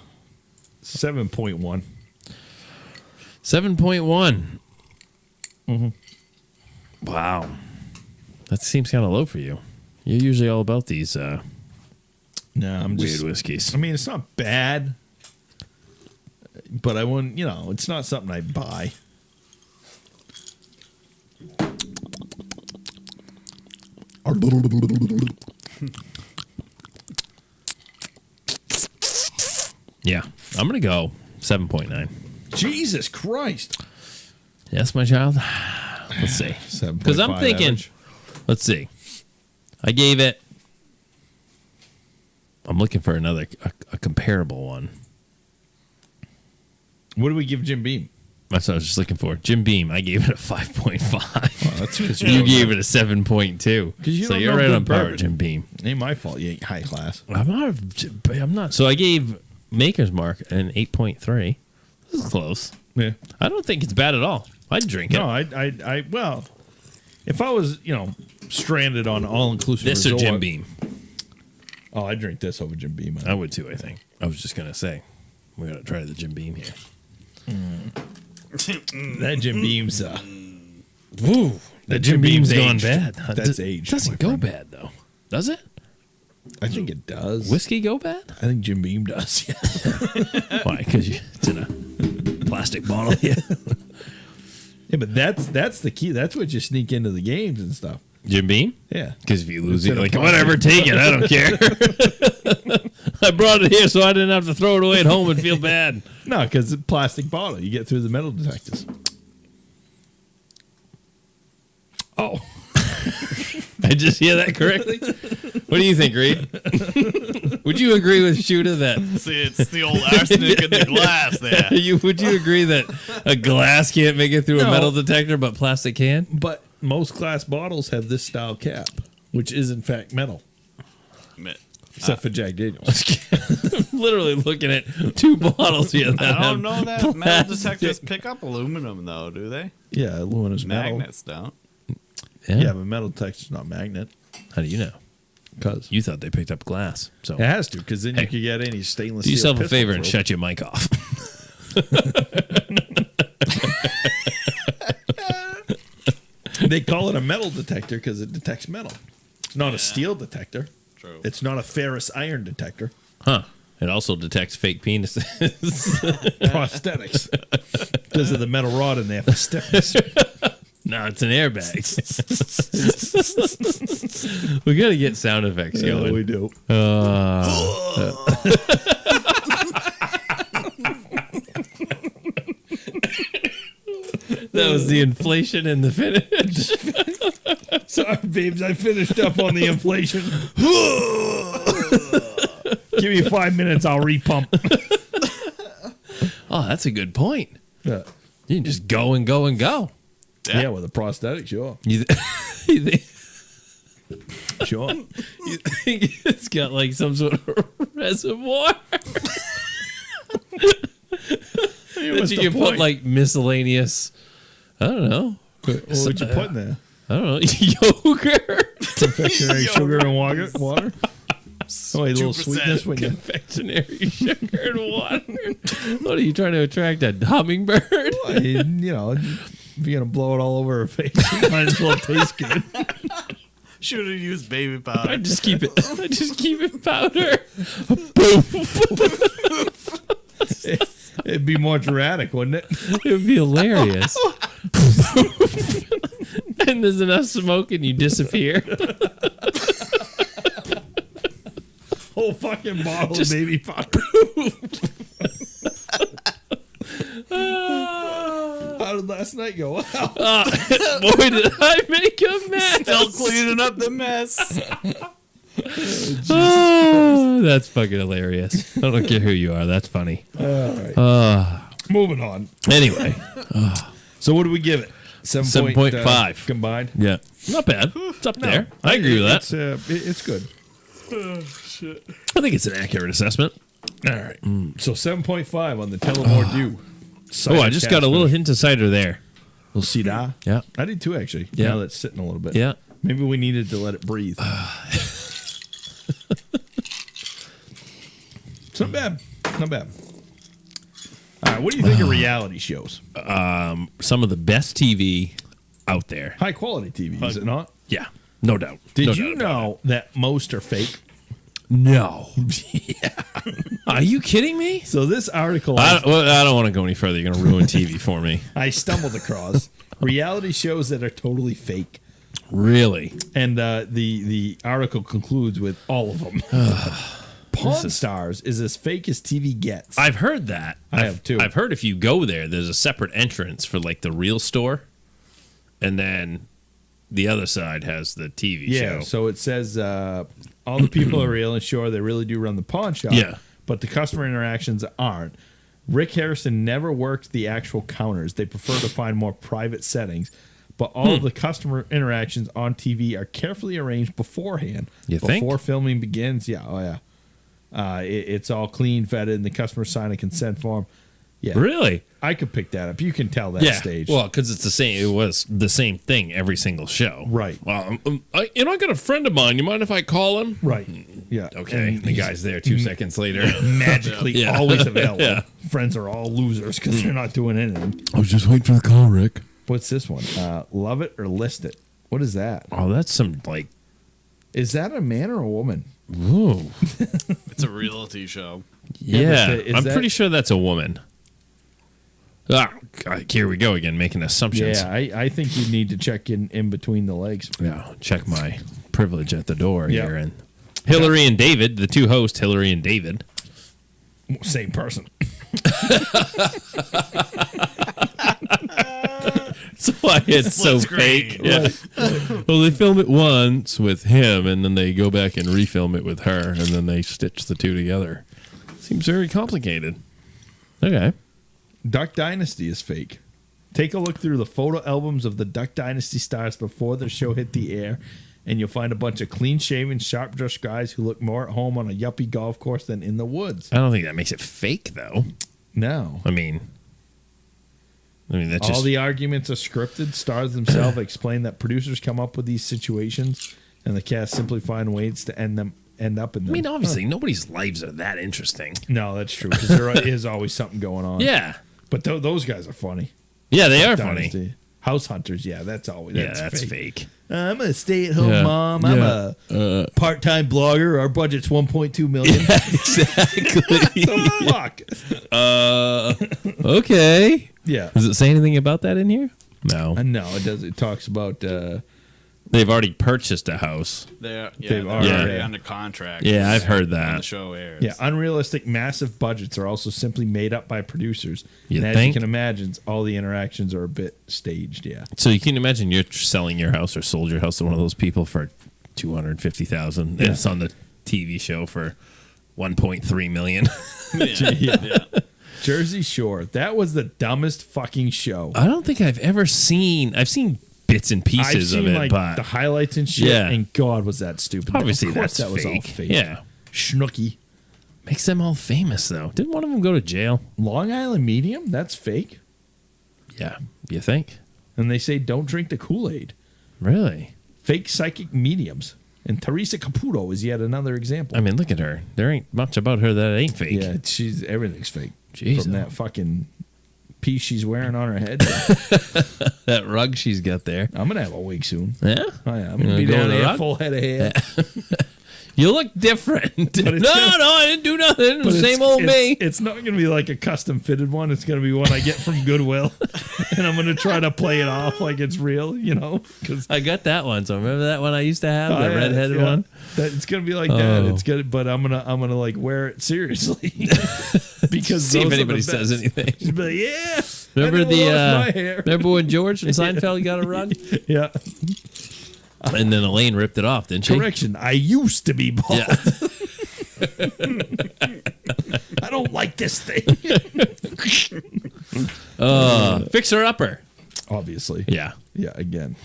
7.1. 7.1. Wow. That seems kind of low for you. You're usually all about these No, I'm weird just. whiskeys. I mean, it's not bad, but I wouldn't. It's not something I'd buy. Yeah. I'm going to go 7.9. Jesus Christ! Yes, my child. Let's see. 'Cause I'm 7.5 thinking- average. Let's see. I gave it. I'm looking for another a comparable one. What do we give Jim Beam? That's what I was just looking for. Jim Beam, I gave it a 5.5. Well, that's because You gave it a 7.2. 'Cause you So don't you're know right good on par bourbon. with Jim Beam. Ain't my fault. You ain't high class. I'm not. So I gave Maker's Mark an 8.3. This is close. Yeah. I don't think it's bad at all. I'd drink it. No, I well, if I was stranded on all inclusive This or resort, Jim Beam. Oh, I'd drink this over Jim Beam. I would too, I think. I was just going to say, we're going to try the Jim Beam here. That Jim Beam's Woo. The Jim Beam's gone bad. That's aged. Doesn't my go friend. bad, though. Does it? I think it does. Whiskey go bad? I think Jim Beam does. Yeah. Why? Because it's in a plastic bottle. Yeah. Yeah, but that's the key. That's what you sneak into the games and stuff. Jim Beam? Yeah. Because if you lose It's it, in a like, plastic whatever, take it. I don't care. I brought it here so I didn't have to throw it away at home and feel bad. No, because it's a plastic bottle. You get through the metal detectors. Oh. I just hear that correctly? What do you think, Reed? Would you agree with Shooter that... See, it's the old arsenic in the glass there. Would you agree that a glass can't make it through a No. metal detector, but plastic can? But most glass bottles have this style cap, which is in fact metal, except for Jack Daniels. Literally looking at two bottles here. That I have don't know that metal detectors pick up aluminum, though, do they? Yeah, aluminum's metal. Magnets don't. Yeah, but metal detector's not magnet. How do you know? Because You thought they picked up glass. So it has to, because then Hey, you could get any stainless do steel yourself a pistol favor and through. shut your mic off. They call it a metal detector because it detects metal. It's not a steel detector. True. It's not a ferrous iron detector. Huh. It also detects fake penises. Prosthetics. Because of the metal rod in there for stiffness. No, it's an airbag. We got to get sound effects Yeah, going. we do. That was the inflation and the finish. Sorry, babes, I finished up on the inflation. Give me 5 minutes, I'll repump. Oh, that's a good point. Yeah, You can just go and go and go. yeah, with a prosthetic, sure. You, you, think, Sure. you think it's got like some sort of reservoir that you can put like miscellaneous, I don't know. What would you put in there? I don't know. Yogurt. Confectionery sugar and water? Oh, a little 2%. sweetness when you... Confectionery sugar and water. What are you trying to attract? A hummingbird? You know, if you're going to blow it all over her face, you might as well taste good. Should have used baby powder. I just keep it powder. It'd be more dramatic, wouldn't it? It would be hilarious. And there's enough smoke and you disappear. Whole fucking bottle Just- of baby powder. How did last night go? Wow. Boy, did I make a mess. Still cleaning up the mess. Oh, that's fucking hilarious. I don't care who you are. That's funny. All right. Moving on. Anyway, So what do we give it? 7.5. Combined? yeah, not bad. It's up there. I agree with that. It's good. I think it's an accurate assessment. All right. So 7.5 on the Tullamore Dew. Oh, I just got a little hint of cider there. Little cider. Yeah. I did too, actually. Yeah. Now that's sitting a little bit. Yeah. Maybe we needed to let it breathe. It's not bad. Not bad. All right. What do you think of reality shows? Some of the best TV out there. High quality TV, is it not? Yeah, no doubt. Did No you doubt about know that most are fake? it. No. Are you kidding me? So this article I don't want to go any further. You're going to ruin TV for me. I stumbled across reality shows that are totally fake. Really? And the article concludes with all of them. Pawn Stars is as fake as TV gets. I've heard that. I have too. I've heard if you go there, there's a separate entrance for like the real store, and then the other side has the TV Yeah, show. so it says all the people are real and sure they really do run the pawn shop. Yeah. But the customer interactions aren't. Rick Harrison never worked the actual counters. They prefer to find more private settings. But all of the customer interactions on TV are carefully arranged beforehand. You think? Before filming begins. Yeah, oh yeah. It's all clean, vetted, and the customer sign a consent form. Yeah, Really? I could pick that up. You can tell that Yeah. stage. Well, because it's the same. It was the same thing every single show. Right. Well, I got a friend of mine. You mind if I call him? right. Yeah. Okay. And The guy's there 2 seconds later. magically Yeah. always available. Yeah. Friends are all losers because they're not doing anything. I was just waiting for the call, Rick. What's this one? Love it or list it. What is that? Oh, that's some like. Is that a man or a woman? Ooh. It's a reality show. Yeah, but is I'm that- pretty sure that's a woman. Ah, God, here we go again, making assumptions. Yeah, I think you need to check in between the legs. Yeah, check my privilege at the door Yeah. here. And Hillary and David, the two hosts, Hillary and David. Same person. That's why it's so fake. Yeah. Well, they film it once with him, and then they go back and refilm it with her, and then they stitch the two together. Seems very complicated. Okay. Duck Dynasty is fake. Take a look through the photo albums of the Duck Dynasty stars before the show hit the air, and you'll find a bunch of clean-shaven, sharp-dressed guys who look more at home on a yuppie golf course than in the woods. I don't think that makes it fake, though. No. I mean, that's All just... the arguments are scripted. Stars themselves explain that producers come up with these situations, and the cast simply find ways to end up in them. I mean, obviously, nobody's lives are that interesting. No, that's true, because there is always something going on. Yeah. But those guys are funny. Yeah, they are Dynasty. funny. House Hunters, yeah, that's fake. I'm a stay-at-home mom. I'm a part-time blogger. Our budget's $1.2 million. Exactly. What the fuck? Okay. Yeah. Does it say anything about that in here? No. No, it does. It talks about They've already purchased a house. They're They've already already- under contract. Yeah, I've heard when the that. show airs. yeah, unrealistic, massive budgets are also simply made up by producers. You and as think? you can imagine, all the interactions are a bit staged. Yeah. So you can imagine you're selling your house or sold your house to one of those people for $250,000, and it's on the TV show for $1.3 million. Yeah. Jersey Shore. That was the dumbest fucking show. I don't think I've ever seen. I've seen bits and I've pieces seen of it, like but the highlights and shit, Yeah. and God, was that stupid. obviously Of course that's that was all fake. fake. Yeah, Schnooky. makes them all famous though. Didn't one of them go to jail? Long Island Medium? That's fake. Yeah, you think? And they say don't drink the Kool-Aid. Really? Fake psychic mediums. And Teresa Caputo is yet another example. I mean, look at her. There ain't much about her that ain't fake. Yeah, everything's fake. Jeez, From oh. that fucking piece she's wearing on her head. That rug she's got there. I'm gonna have a wig soon. Yeah. Oh yeah, I'm You gonna be go down with the there rug? full head of hair. You look different. No, it's no, gonna- I didn't do nothing. But Same old me. It's not gonna be like a custom fitted one. It's gonna be one I get from Goodwill, and I'm gonna try to play it off like it's real. You know, because I got that one. So remember that one I used to have, the redheaded one. It's gonna be like that. Oh. It's good, but I'm gonna like wear it seriously because See if those are the anybody best. says anything. Just be like, yeah. Remember I never lost my hair. remember when George from Seinfeld got a rug, Yeah. and then Elaine ripped it off, didn't she? Correction. I used to be bald. Yeah. I don't like this thing. Fixer upper. Obviously. Yeah. Yeah. Again.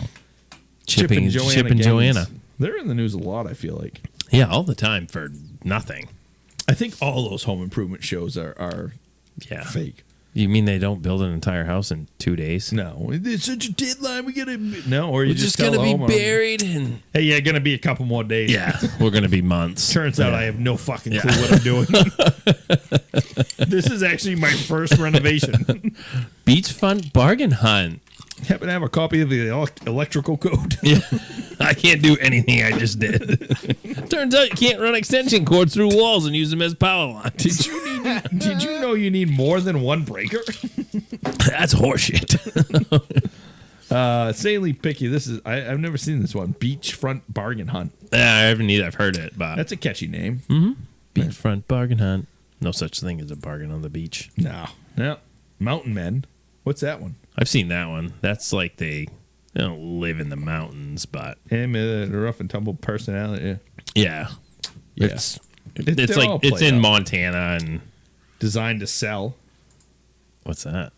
Chip and Joanna. Gaines. They're in the news a lot. I feel like. Yeah, all the time for nothing. I think all those home improvement shows are Yeah. fake. You mean they don't build an entire house in 2 days? No, it's such a deadline. We gotta no, or you We're just tell gonna the be homeowner, buried, and Hey, yeah, gonna be a couple more days. yeah, we're gonna be months. Turns out Yeah. I have no fucking clue what I'm doing. This is actually my first renovation. Beachfront bargain hunt. Happen to have a copy of the electrical code. Yeah, I can't do anything I just did. Turns out you can't run extension cords through walls and use them as power lines. Did you know you need more than one breaker? That's horseshit. Insanely picky. This is I've never seen this one. Beachfront bargain hunt. Yeah, I haven't either. I've heard it, but That's a catchy name. beachfront bargain hunt. No such thing as a bargain on the beach. No. Mountain Men. What's that one? I've seen that one. That's like they don't live in the mountains, but Him, the rough and tumble personality. yeah, Yeah. it's They're like all it's played in out. Montana, and Designed to sell. what's that?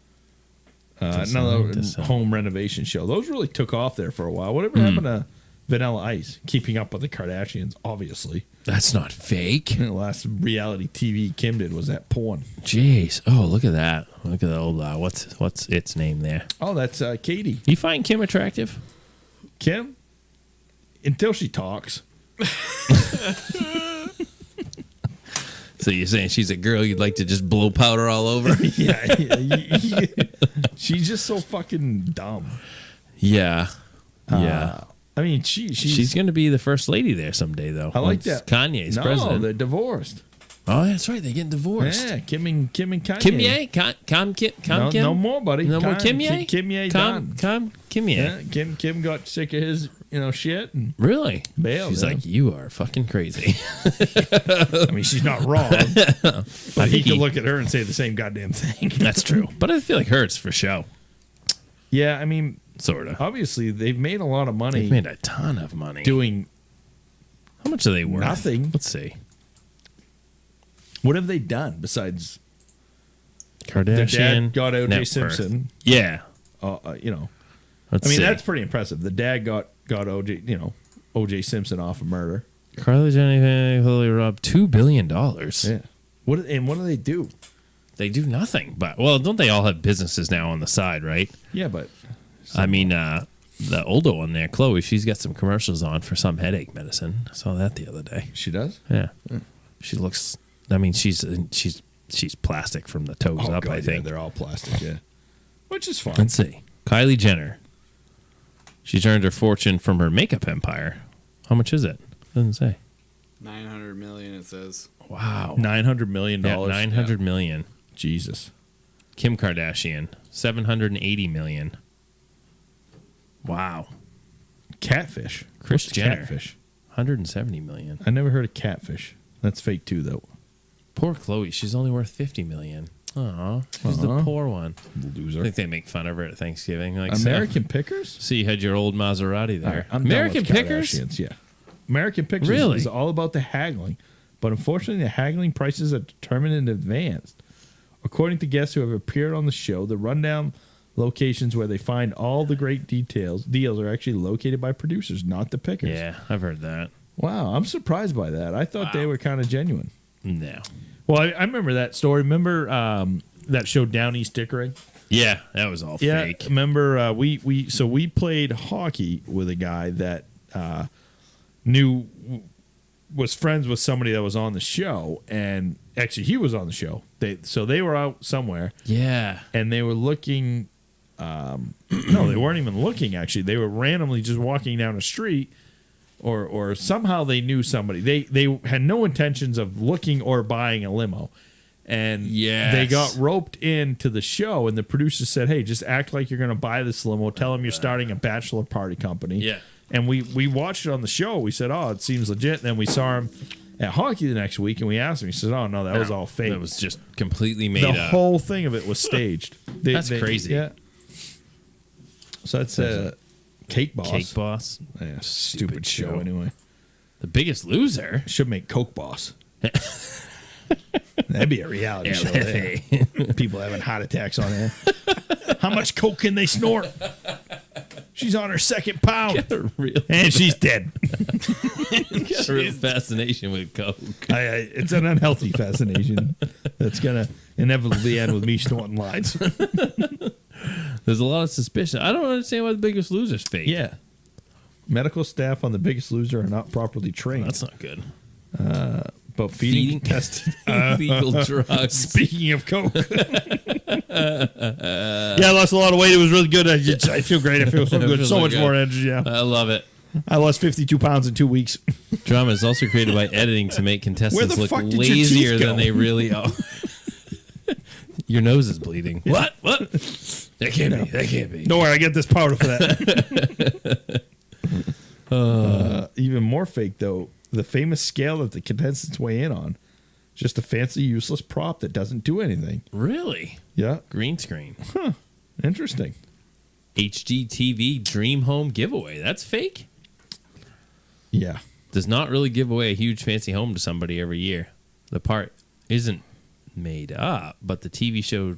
Another Designed to sell. home renovation show. Those really took off there for a while. Whatever happened to Vanilla Ice? Keeping Up with the Kardashians, obviously. That's not fake. The last reality TV Kim did was that porn. Jeez. Oh, look at that. Look at the old what's its name there. Oh, that's Katie. You find Kim attractive? Kim? Until she talks. So you're saying she's a girl you'd like to just blow powder all over? Yeah. She's just so fucking dumb. Yeah. Yeah. I mean, she's She's going to be the first lady there someday, though. I like once that. Kanye's no, president. they're divorced. Oh, that's right. They're getting divorced. Yeah, Kim and Kanye. Kim Ye? Kim? Kim? No more, buddy. No more Kim Ye? Kim Ye done. Kim Ye? Yeah, Kim got sick of his, shit and Really? bailed. She's yeah. like, you are fucking crazy. I mean, she's not wrong. But he think could he- look at her and say the same goddamn thing. That's true. But I feel like her, it's for show. Yeah, I mean, sort of. Obviously, they've made a lot of money. They've made a ton of money. Doing How much are they worth? nothing. Let's see. What have they done besides their Kardashian. dad got O.J. net Simpson? worth. Yeah. You know, Let's I mean see. that's pretty impressive. The dad got O.J. O.J. Simpson off of murder. Carly Jenny robbed $2 billion. Yeah. What do they do? They do nothing. But don't they all have businesses now on the side, right? Yeah, but I mean, the older one there, Chloe, she's got some commercials on for some headache medicine. I saw that the other day. she does. Yeah. She looks. I mean, she's plastic from the toes up. God, I think. they're all plastic. Yeah, which is fine. Let's see. Kylie Jenner. She's earned her fortune from her makeup empire. How much is it? Doesn't say. 900 million, it says. Wow. $900 million. Yeah, $900 million. Jesus. Kim Kardashian, $780 million. Wow. Catfish. Kris What's Jenner. Catfish. $170 million. I never heard of catfish. That's fake too, though. Poor Chloe. She's only worth $50 million. Aw, she's the poor one. I Loser. think they make fun of her at Thanksgiving. Like American Pickers. So you had your old Maserati there. All right, I'm done American with Pickers? Kardashians, yeah. American Pickers Really? is all about the haggling, but unfortunately, the haggling prices are determined in advance. According to guests who have appeared on the show, the rundown locations where they find all the great deals are actually located by producers, not the pickers. Yeah, I've heard that. Wow, I'm surprised by that. I thought they were kind of genuine. No. Well, I remember that story. Remember that show Down East Dickering? Yeah, that was all Yeah, fake. remember we played hockey with a guy that was friends with somebody that was on the show, and actually he was on the show. They were out somewhere, Yeah. and they were looking. No, they weren't even looking. Actually, they were randomly just walking down a street, or somehow they knew somebody. They had no intentions of looking or buying a limo. And Yes. they got roped into the show, and the producers said, "Hey, just act like you're going to buy this limo. Tell them you're starting a bachelor party company." Yeah. And we watched it on the show. We said, "Oh, it seems legit." And then we saw him at hockey the next week, and we asked him. He said, "Oh no, that was all fake. That was just completely made The up. whole thing of it was staged." That's crazy. Yeah. So that's Cake Boss. Cake Boss. Yeah, stupid show anyway. The Biggest Loser. Should make Coke Boss. That'd be a reality show. There. People having heart attacks on there. How much coke can they snort? She's on her second pound, and she's dead. Got a real fascination with Coke. It's an unhealthy fascination that's gonna inevitably end with me snorting lines. There's a lot of suspicion. I don't understand why The Biggest Loser's fake. Yeah, medical staff on The Biggest Loser are not properly trained. That's not good. But feeding tested illegal drugs. Speaking of coke, yeah, I lost a lot of weight. It was really good. I feel great. I feel so good. So much more energy. Yeah, I love it. I lost 52 pounds in 2 weeks. Drama is also created by editing to make Where contestants the look fuck did your lazier teeth go? than they really are. Your nose is bleeding. Yeah. What? That can't be. That can't be. Don't worry, I get this powder for that. Even more fake though. The famous scale that the contestants weigh in on, just a fancy, useless prop that doesn't do anything. Really? Yeah, Green screen. interesting. HGTV Dream Home giveaway. That's fake? Yeah, Does not really give away a huge fancy home to somebody every year. The part isn't made up, but the TV show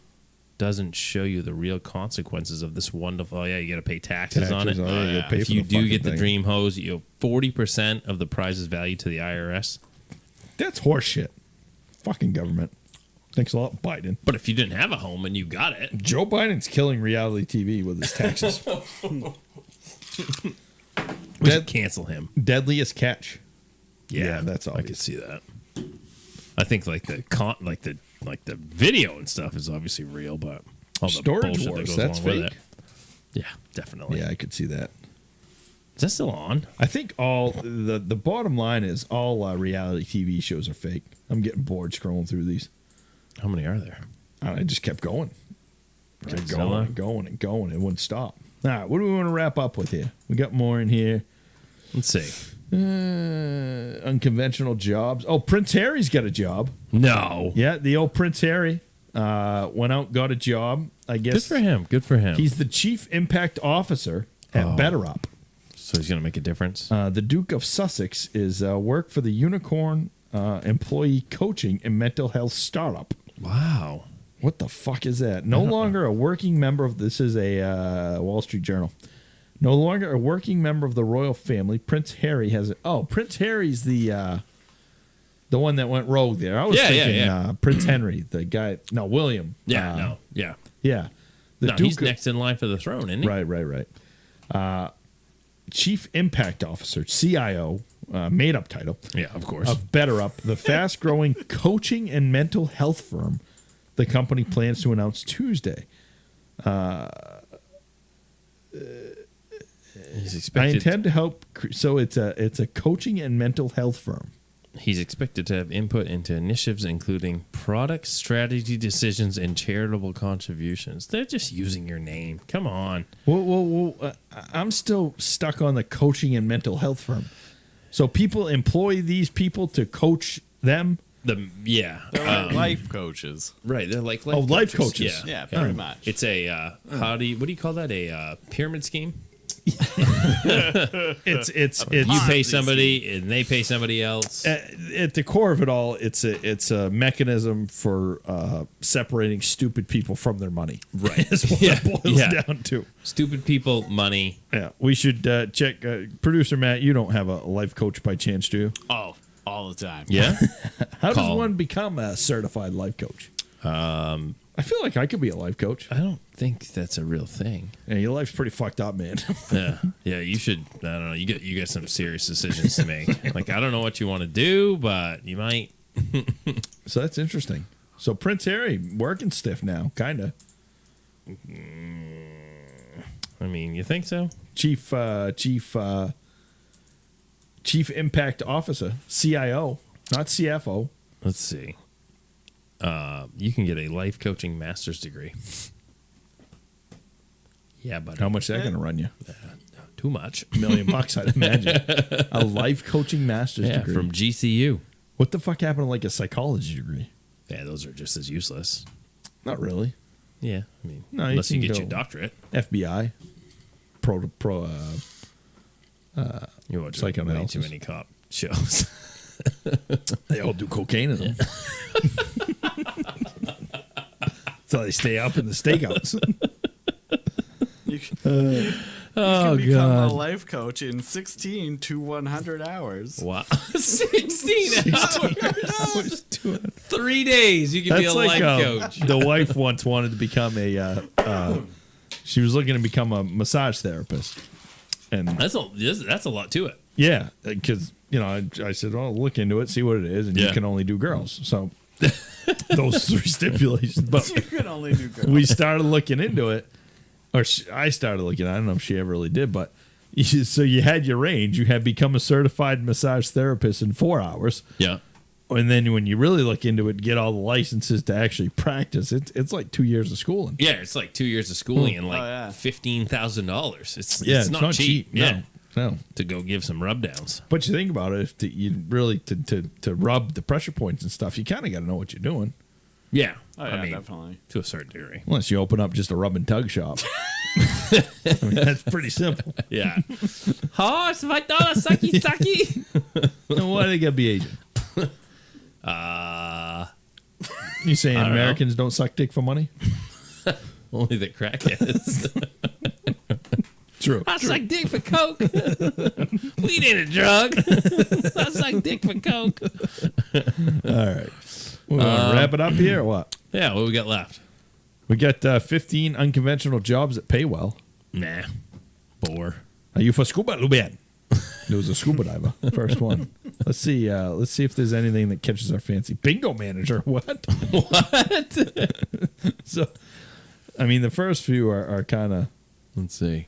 doesn't show you the real consequences of this wonderful. Oh, yeah, you got to pay taxes on it. Oh, yeah, you'll pay If for you the do fucking get the thing. dream hose, you owe 40% of the prize's value to the IRS. That's horseshit. Fucking government. Thanks a lot, Biden. But if you didn't have a home and you got it, Joe Biden's killing reality TV with his taxes. we should cancel him. Deadliest catch. Yeah, that's all. I could see that. I think like the video and stuff is obviously real, but all the Storage bullshit Wars, that goes that's along with fake. it. Yeah, definitely. Yeah, I could see that. Is that still on? I think all the bottom line is all reality TV shows are fake. I'm getting bored scrolling through these. How many are there? I just kept going. Kept Godzilla? going and going and going. It wouldn't stop. All right, what do we want to wrap up with here? We got more in here. Let's see. Unconventional jobs. Oh, Prince Harry's got a job. No. Yeah, the old Prince Harry went out, got a job. I guess. Good for him. Good for him. He's the chief impact officer at BetterUp. So he's going to make a difference. The Duke of Sussex is work for the Unicorn employee coaching and mental health startup. Wow. What the fuck is that? No longer a working member of, this is a Wall Street Journal. No longer a working member of the royal family, Prince Harry has, Prince Harry's the one that went rogue there. I was thinking Prince Henry, the guy, William. Yeah, Yeah. He's next in line for the throne, isn't he? Right. Chief Impact Officer, CIO, made up title. Yeah, of course. Of BetterUp, the fast growing coaching and mental health firm the company plans to announce Tuesday. He's expected. I intend to help. So it's a coaching and mental health firm. He's expected to have input into initiatives including product strategy decisions and charitable contributions. They're just using your name. Come on. Well, I'm still stuck on the coaching and mental health firm. So people employ these people to coach them. They're like life coaches. Right. They're like life coaches. Yeah, pretty much. It's a what do you call that? A pyramid scheme. It's you pay somebody and they pay somebody else. At the core of it all, it's a mechanism for separating stupid people from their money. Right. Is what it boils down to. Stupid people, money. Yeah. We should check. Producer Matt, you don't have a life coach by chance, do you? Oh, all the time. Yeah. How does one become a certified life coach? I feel like I could be a life coach. I don't think that's a real thing. Yeah, your life's pretty fucked up, man. Yeah. You should. I don't know. You got some serious decisions to make. Like, I don't know what you want to do, but you might. So that's interesting. So Prince Harry working stiff now, kind of. I mean, you think so? Chief Impact Officer, CIO, not CFO. Let's see. You can get a life coaching master's degree. Yeah, but how much is that going to run you? Too much. $1 million, I'd imagine. A life coaching master's degree from GCU. What the fuck happened to like a psychology degree? Yeah, those are just as useless. Not really. Yeah, I mean, no, unless you get your doctorate. FBI, you watch psychoanalysis. Way too many cop shows. They all do cocaine in them. So they stay up in the stakeouts. You can become a life coach in 16 to 100 hours. Wow. 16 hours? 3 days you can be a life coach. The wife once wanted to become she was looking to become a massage therapist. And that's a lot to it. Yeah, because, I said, oh, look into it, see what it is, and you can only do girls. So those three stipulations. But you can only do girls. We started looking into it. Or I started looking. I don't know if she ever really did, but so you had your range. You had become a certified massage therapist in 4 hours. Yeah. And then when you really look into it, get all the licenses to actually practice. It's like 2 years of schooling. Yeah, it's like 2 years of schooling and like $15,000. It's not cheap. Yeah. No. To go give some rub downs. But you think about it, if you really to rub the pressure points and stuff, you kind of got to know what you're doing. Yeah. I mean, definitely. To a certain degree. Unless you open up just a rub and tug shop. I mean, that's pretty simple. Yeah. Oh, it's $5 sucky. Why do they gotta be Asian? You saying Americans don't suck dick for money? Only the crackheads. True. I suck dick for coke. Weed ain't a drug. I suck dick for coke. All right. We're gonna wrap it up here or what? Yeah, what we got left? We got 15 unconventional jobs that pay well. Nah. Bore. Are you for scuba, Lubian? There was a scuba diver. First one. Let's see if there's anything that catches our fancy. Bingo manager. What? What? So, I mean, the first few are kind of. Let's see.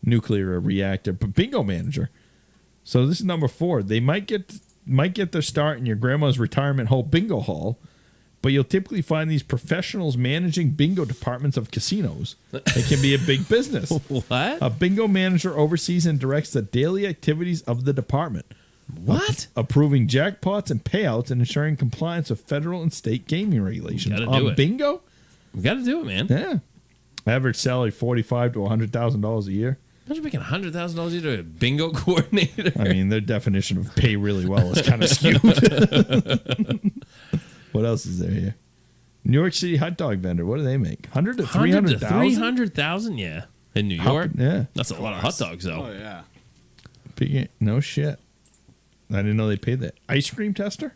Nuclear reactor, but bingo manager. So this is number 4. They might get their start in your grandma's retirement hall bingo hall, but you'll typically find these professionals managing bingo departments of casinos. It can be a big business. What? A bingo manager oversees and directs the daily activities of the department. What? Approving jackpots and payouts and ensuring compliance with federal and state gaming regulations. Gotta do it. Bingo? We got to do it, man. Yeah. Average salary $45,000 to $100,000 a year. Imagine making $100,000 a year to a bingo coordinator. I mean, their definition of pay really well is kind of skewed. What else is there here? New York City hot dog vendor. What do they make? 100 to 300,000? 300,000, yeah. In New York? Yeah. That's a lot of hot dogs, though. Oh yeah. No shit. I didn't know they paid that. Ice cream tester?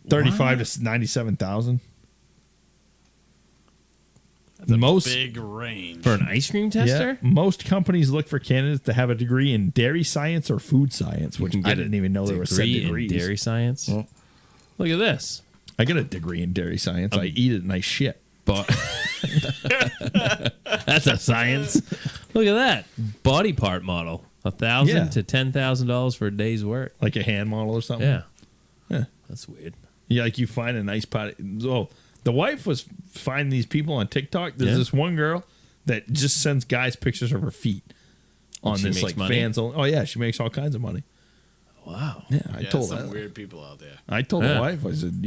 35 to 97,000. That's a Most big range. For an ice cream tester? Yeah, most companies look for candidates to have a degree in dairy science or food science, which I didn't even know there were set degrees. In dairy science? Well, look at this. I got a degree in dairy science. I eat it and I shit. But that's a science. Look at that. Body part model. $1,000 to $10,000 for a day's work. Like a hand model or something? Yeah. Yeah. That's weird. Yeah, like you find a nice pot. Oh, the wife was finding these people on TikTok. There's this one girl that just sends guys pictures of her feet on this like money? fans only. Oh yeah, she makes all kinds of money. Wow. Yeah, I told some her. weird people out there. I told the wife, I said,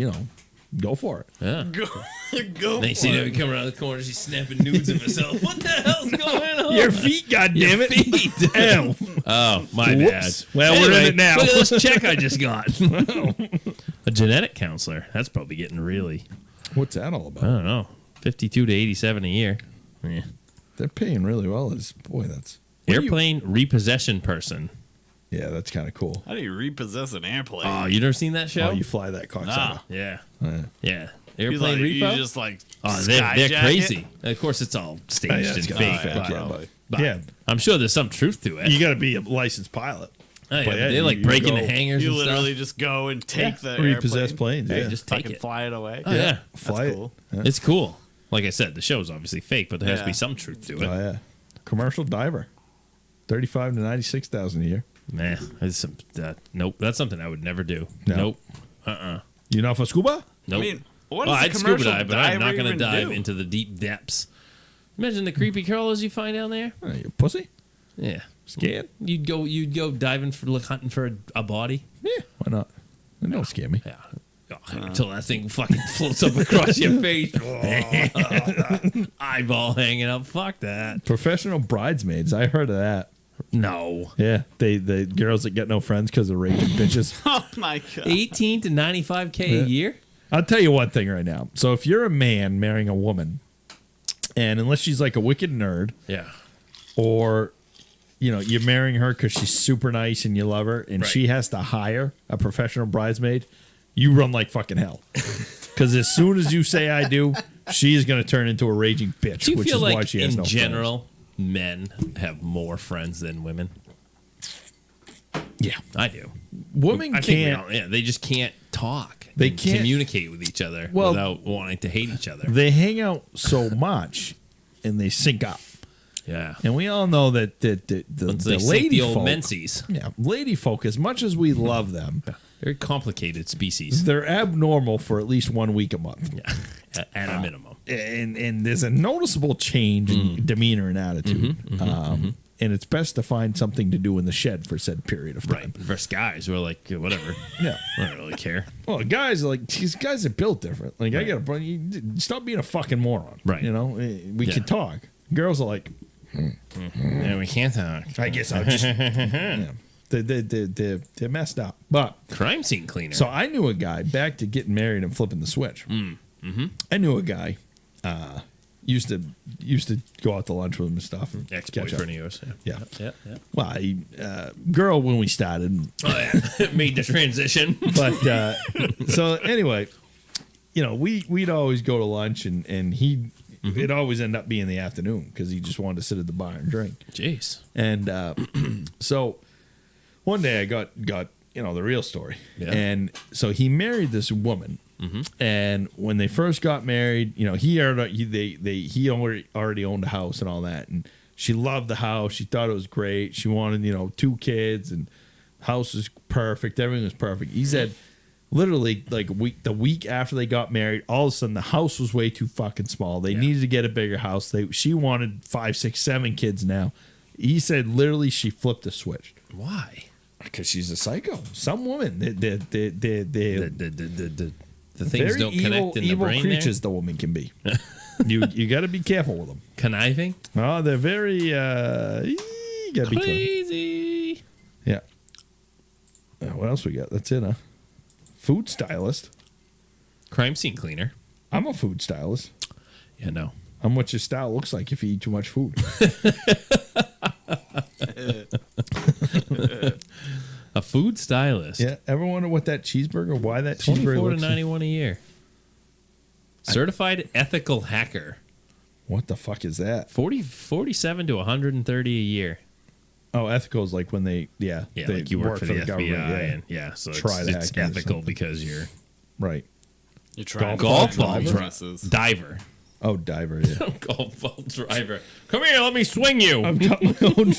go for it. Yeah. Go They see her come around the corner, she's snapping nudes of herself. What the hell's going on? Your feet, goddammit. Feet. Ew. Oh, my Whoops. bad. Well, we're in it now. Look at this check I just got. A genetic counselor. That's probably getting really, What's that all I about? don't know, 52 to 87 a year. Yeah. They're paying really well. That's Airplane repossession person. yeah, that's kind of cool. How do you repossess an airplane? Oh, you never seen that show? Oh, you fly that cocksucker. Yeah. Yeah. Yeah. You Airplane you repo? just like Oh, they're skyjack crazy. Of course, it's all staged Yeah, and it's gotta be fake. fake, but, yeah, but Yeah. I'm sure there's some truth to it. You got to be a licensed pilot. Oh, yeah, but yeah, they're like you breaking go- the hangars You and literally stuff. just go and take the Repossessed airplane. planes. Yeah, just take Fucking it. fly it away. Oh, yeah. fly That's it. cool. Yeah. It's cool. Like I said, the show's obviously fake, but there has to Yeah. be some truth to it. Oh yeah, commercial diver, 35 to 96,000 a year. Nah, nope. That's something I would never do. No. Nope. You know for scuba? Nope. I mean, what Oh, does a I'd scuba commercial dive, but I'm not diver going to even dive do? into the deep depths. Imagine the creepy crawlers you find down there. You pussy? Yeah, Scared? you'd go diving for hunting for a body. Yeah, why not? It don't scare me. Yeah. Oh, until that thing fucking floats up across your face. Eyeball hanging up. Fuck that. Professional bridesmaids. I heard of that. No. Yeah, the girls that get no friends because they're raging bitches. Oh my god. 18 to 95K a year? I'll tell you one thing right now. So if you're a man marrying a woman, and unless she's like a wicked nerd, Yeah. or you're marrying her because she's super nice and you love her, and Right. she has to hire a professional bridesmaid, you run like fucking hell. Because as soon as you say I do, she is going to turn into a raging bitch. Do you which feel is like why she has in no general men have more friends than women? friends. Yeah, I do. women I think we can't. all, yeah, they just can't talk. They and can't- communicate with each other Well- without wanting to hate each other. They hang out so much, and they sync up. Yeah. And we all know that the Once they sink lady the old folk, menses. yeah, lady folk. As much as we love them, Very complicated species. they're abnormal for at least 1 week a month. Yeah. At a minimum. And there's a noticeable change in demeanor and attitude. And it's best to find something to do in the shed for said period of time. Right. Versus guys, we're like, yeah, whatever. Yeah. I don't really care. Well, guys are like these guys are built different. Like I gotta stop being a fucking moron. Right. We Yeah. can talk. Girls are like, Yeah, we can't talk. I guess I'll just. Yeah. They're messed up. But Crime scene cleaner. so I knew a guy back to getting married and flipping the switch. I knew a guy. Used to go out to lunch with him and stuff. And catch up. Ex-boyfriend of yours. Yeah. Yeah. Well, girl when we started, Oh, yeah. Made the transition. but so anyway, we'd always go to lunch and he it'd always end up being the afternoon because he just wanted to sit at the bar and drink. Jeez. And so one day I got the real story. Yeah. And so he married this woman. And when they first got married, he already owned a house and all that, and she loved the house. She thought it was great. She wanted 2 kids, and house was perfect. Everything was perfect. He said, literally, like the week after they got married, all of a sudden the house was way too fucking small. They needed to get a bigger house. She wanted 5, 6, 7 kids now. He said, literally, she flipped a switch. Why? Because she's a psycho. Some women, they're The things very don't connect in the evil brain creatures the woman can be. You got to be careful with them. Conniving? Oh, they're very. You got to be Crazy. Yeah. What else we got? That's it, huh? Food stylist. Crime scene cleaner. I'm a food stylist. Yeah, no. I'm what your style looks like if you eat too much food. A food stylist. Yeah. Ever wonder what that cheeseburger? Why that 24 cheeseburger to looks 91 a year. Certified ethical hacker. What the fuck is that? 47 to 130 a year. Oh, ethical is like when they Yeah, they like you work for the FBI government. and so Try to it's hack into ethical something. because you're Right. You try golf ball businesses. diver. Oh, diver. Yeah. Golf ball driver. Come here, let me swing you. I've got my own.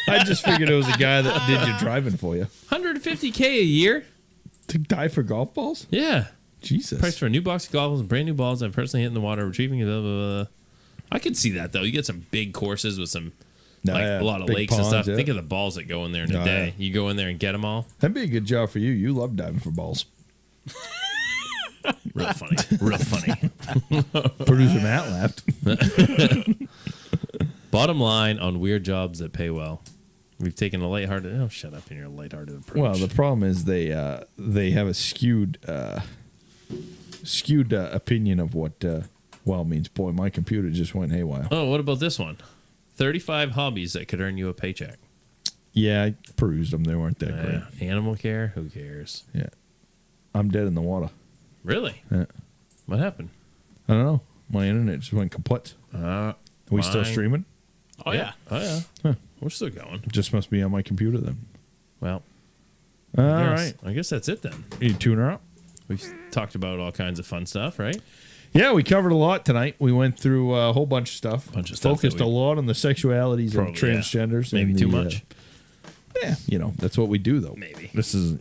I just figured it was a guy that did your driving for you. 150K a year? To dive for golf balls? Yeah. Jesus. Price for a new box of golf balls and brand new balls I've personally hit in the water, retrieving blah, blah, blah. I could see that though. You get some big courses with some a lot of big lakes ponds, and stuff. yeah. Think of the balls that go in there in a Oh, day. yeah. You go in there and get them all. That'd be a good job for you. You love diving for balls. Real funny. Real funny. Producer Matt laughed. Bottom line on weird jobs that pay well. We've taken a lighthearted. Oh, shut up in your lighthearted approach. Well, the problem is they have a skewed opinion of what well means. Boy, my computer just went haywire. Oh, what about this one? 35 hobbies that could earn you a paycheck. Yeah, I perused them. They weren't that great. Animal care? Who cares? Yeah, I'm dead in the water. Really? Yeah. What happened? I don't know. My internet just went kaput. Are we still mine- streaming? Oh yeah. Oh, yeah. Huh. We're still going. It just must be on my computer then. Well, All I guess. right. I guess that's it then. You tune her up? We've talked about all kinds of fun stuff, right? Yeah, we covered a lot tonight. We went through a whole bunch of stuff. Focused that a lot on the sexualities Probably, of transgenders. Maybe and too the, much. Yeah, that's what we do, though. Maybe. This is,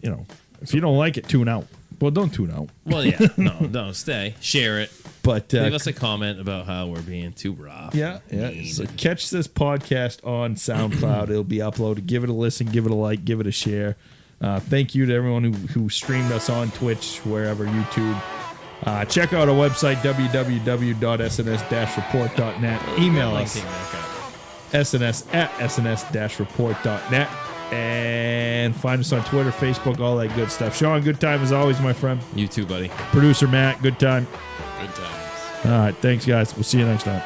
if you don't like it, tune out. Well, don't tune out. Well, yeah. No, stay. Share it. But Leave us a comment about how we're being too rough. yeah. mean. So catch this podcast on SoundCloud. It'll be uploaded. Give it a listen. Give it a like. Give it a share. Thank you to everyone who streamed us on Twitch, wherever, YouTube. Check out our website, www.sns-report.net. Email Like us, taking that guy. sns@sns-report.net. And find us on Twitter, Facebook, all that good stuff. Sean, good time as always, my friend. You too, buddy. Producer Matt, good time. Good times. All right, thanks, guys. We'll see you next time.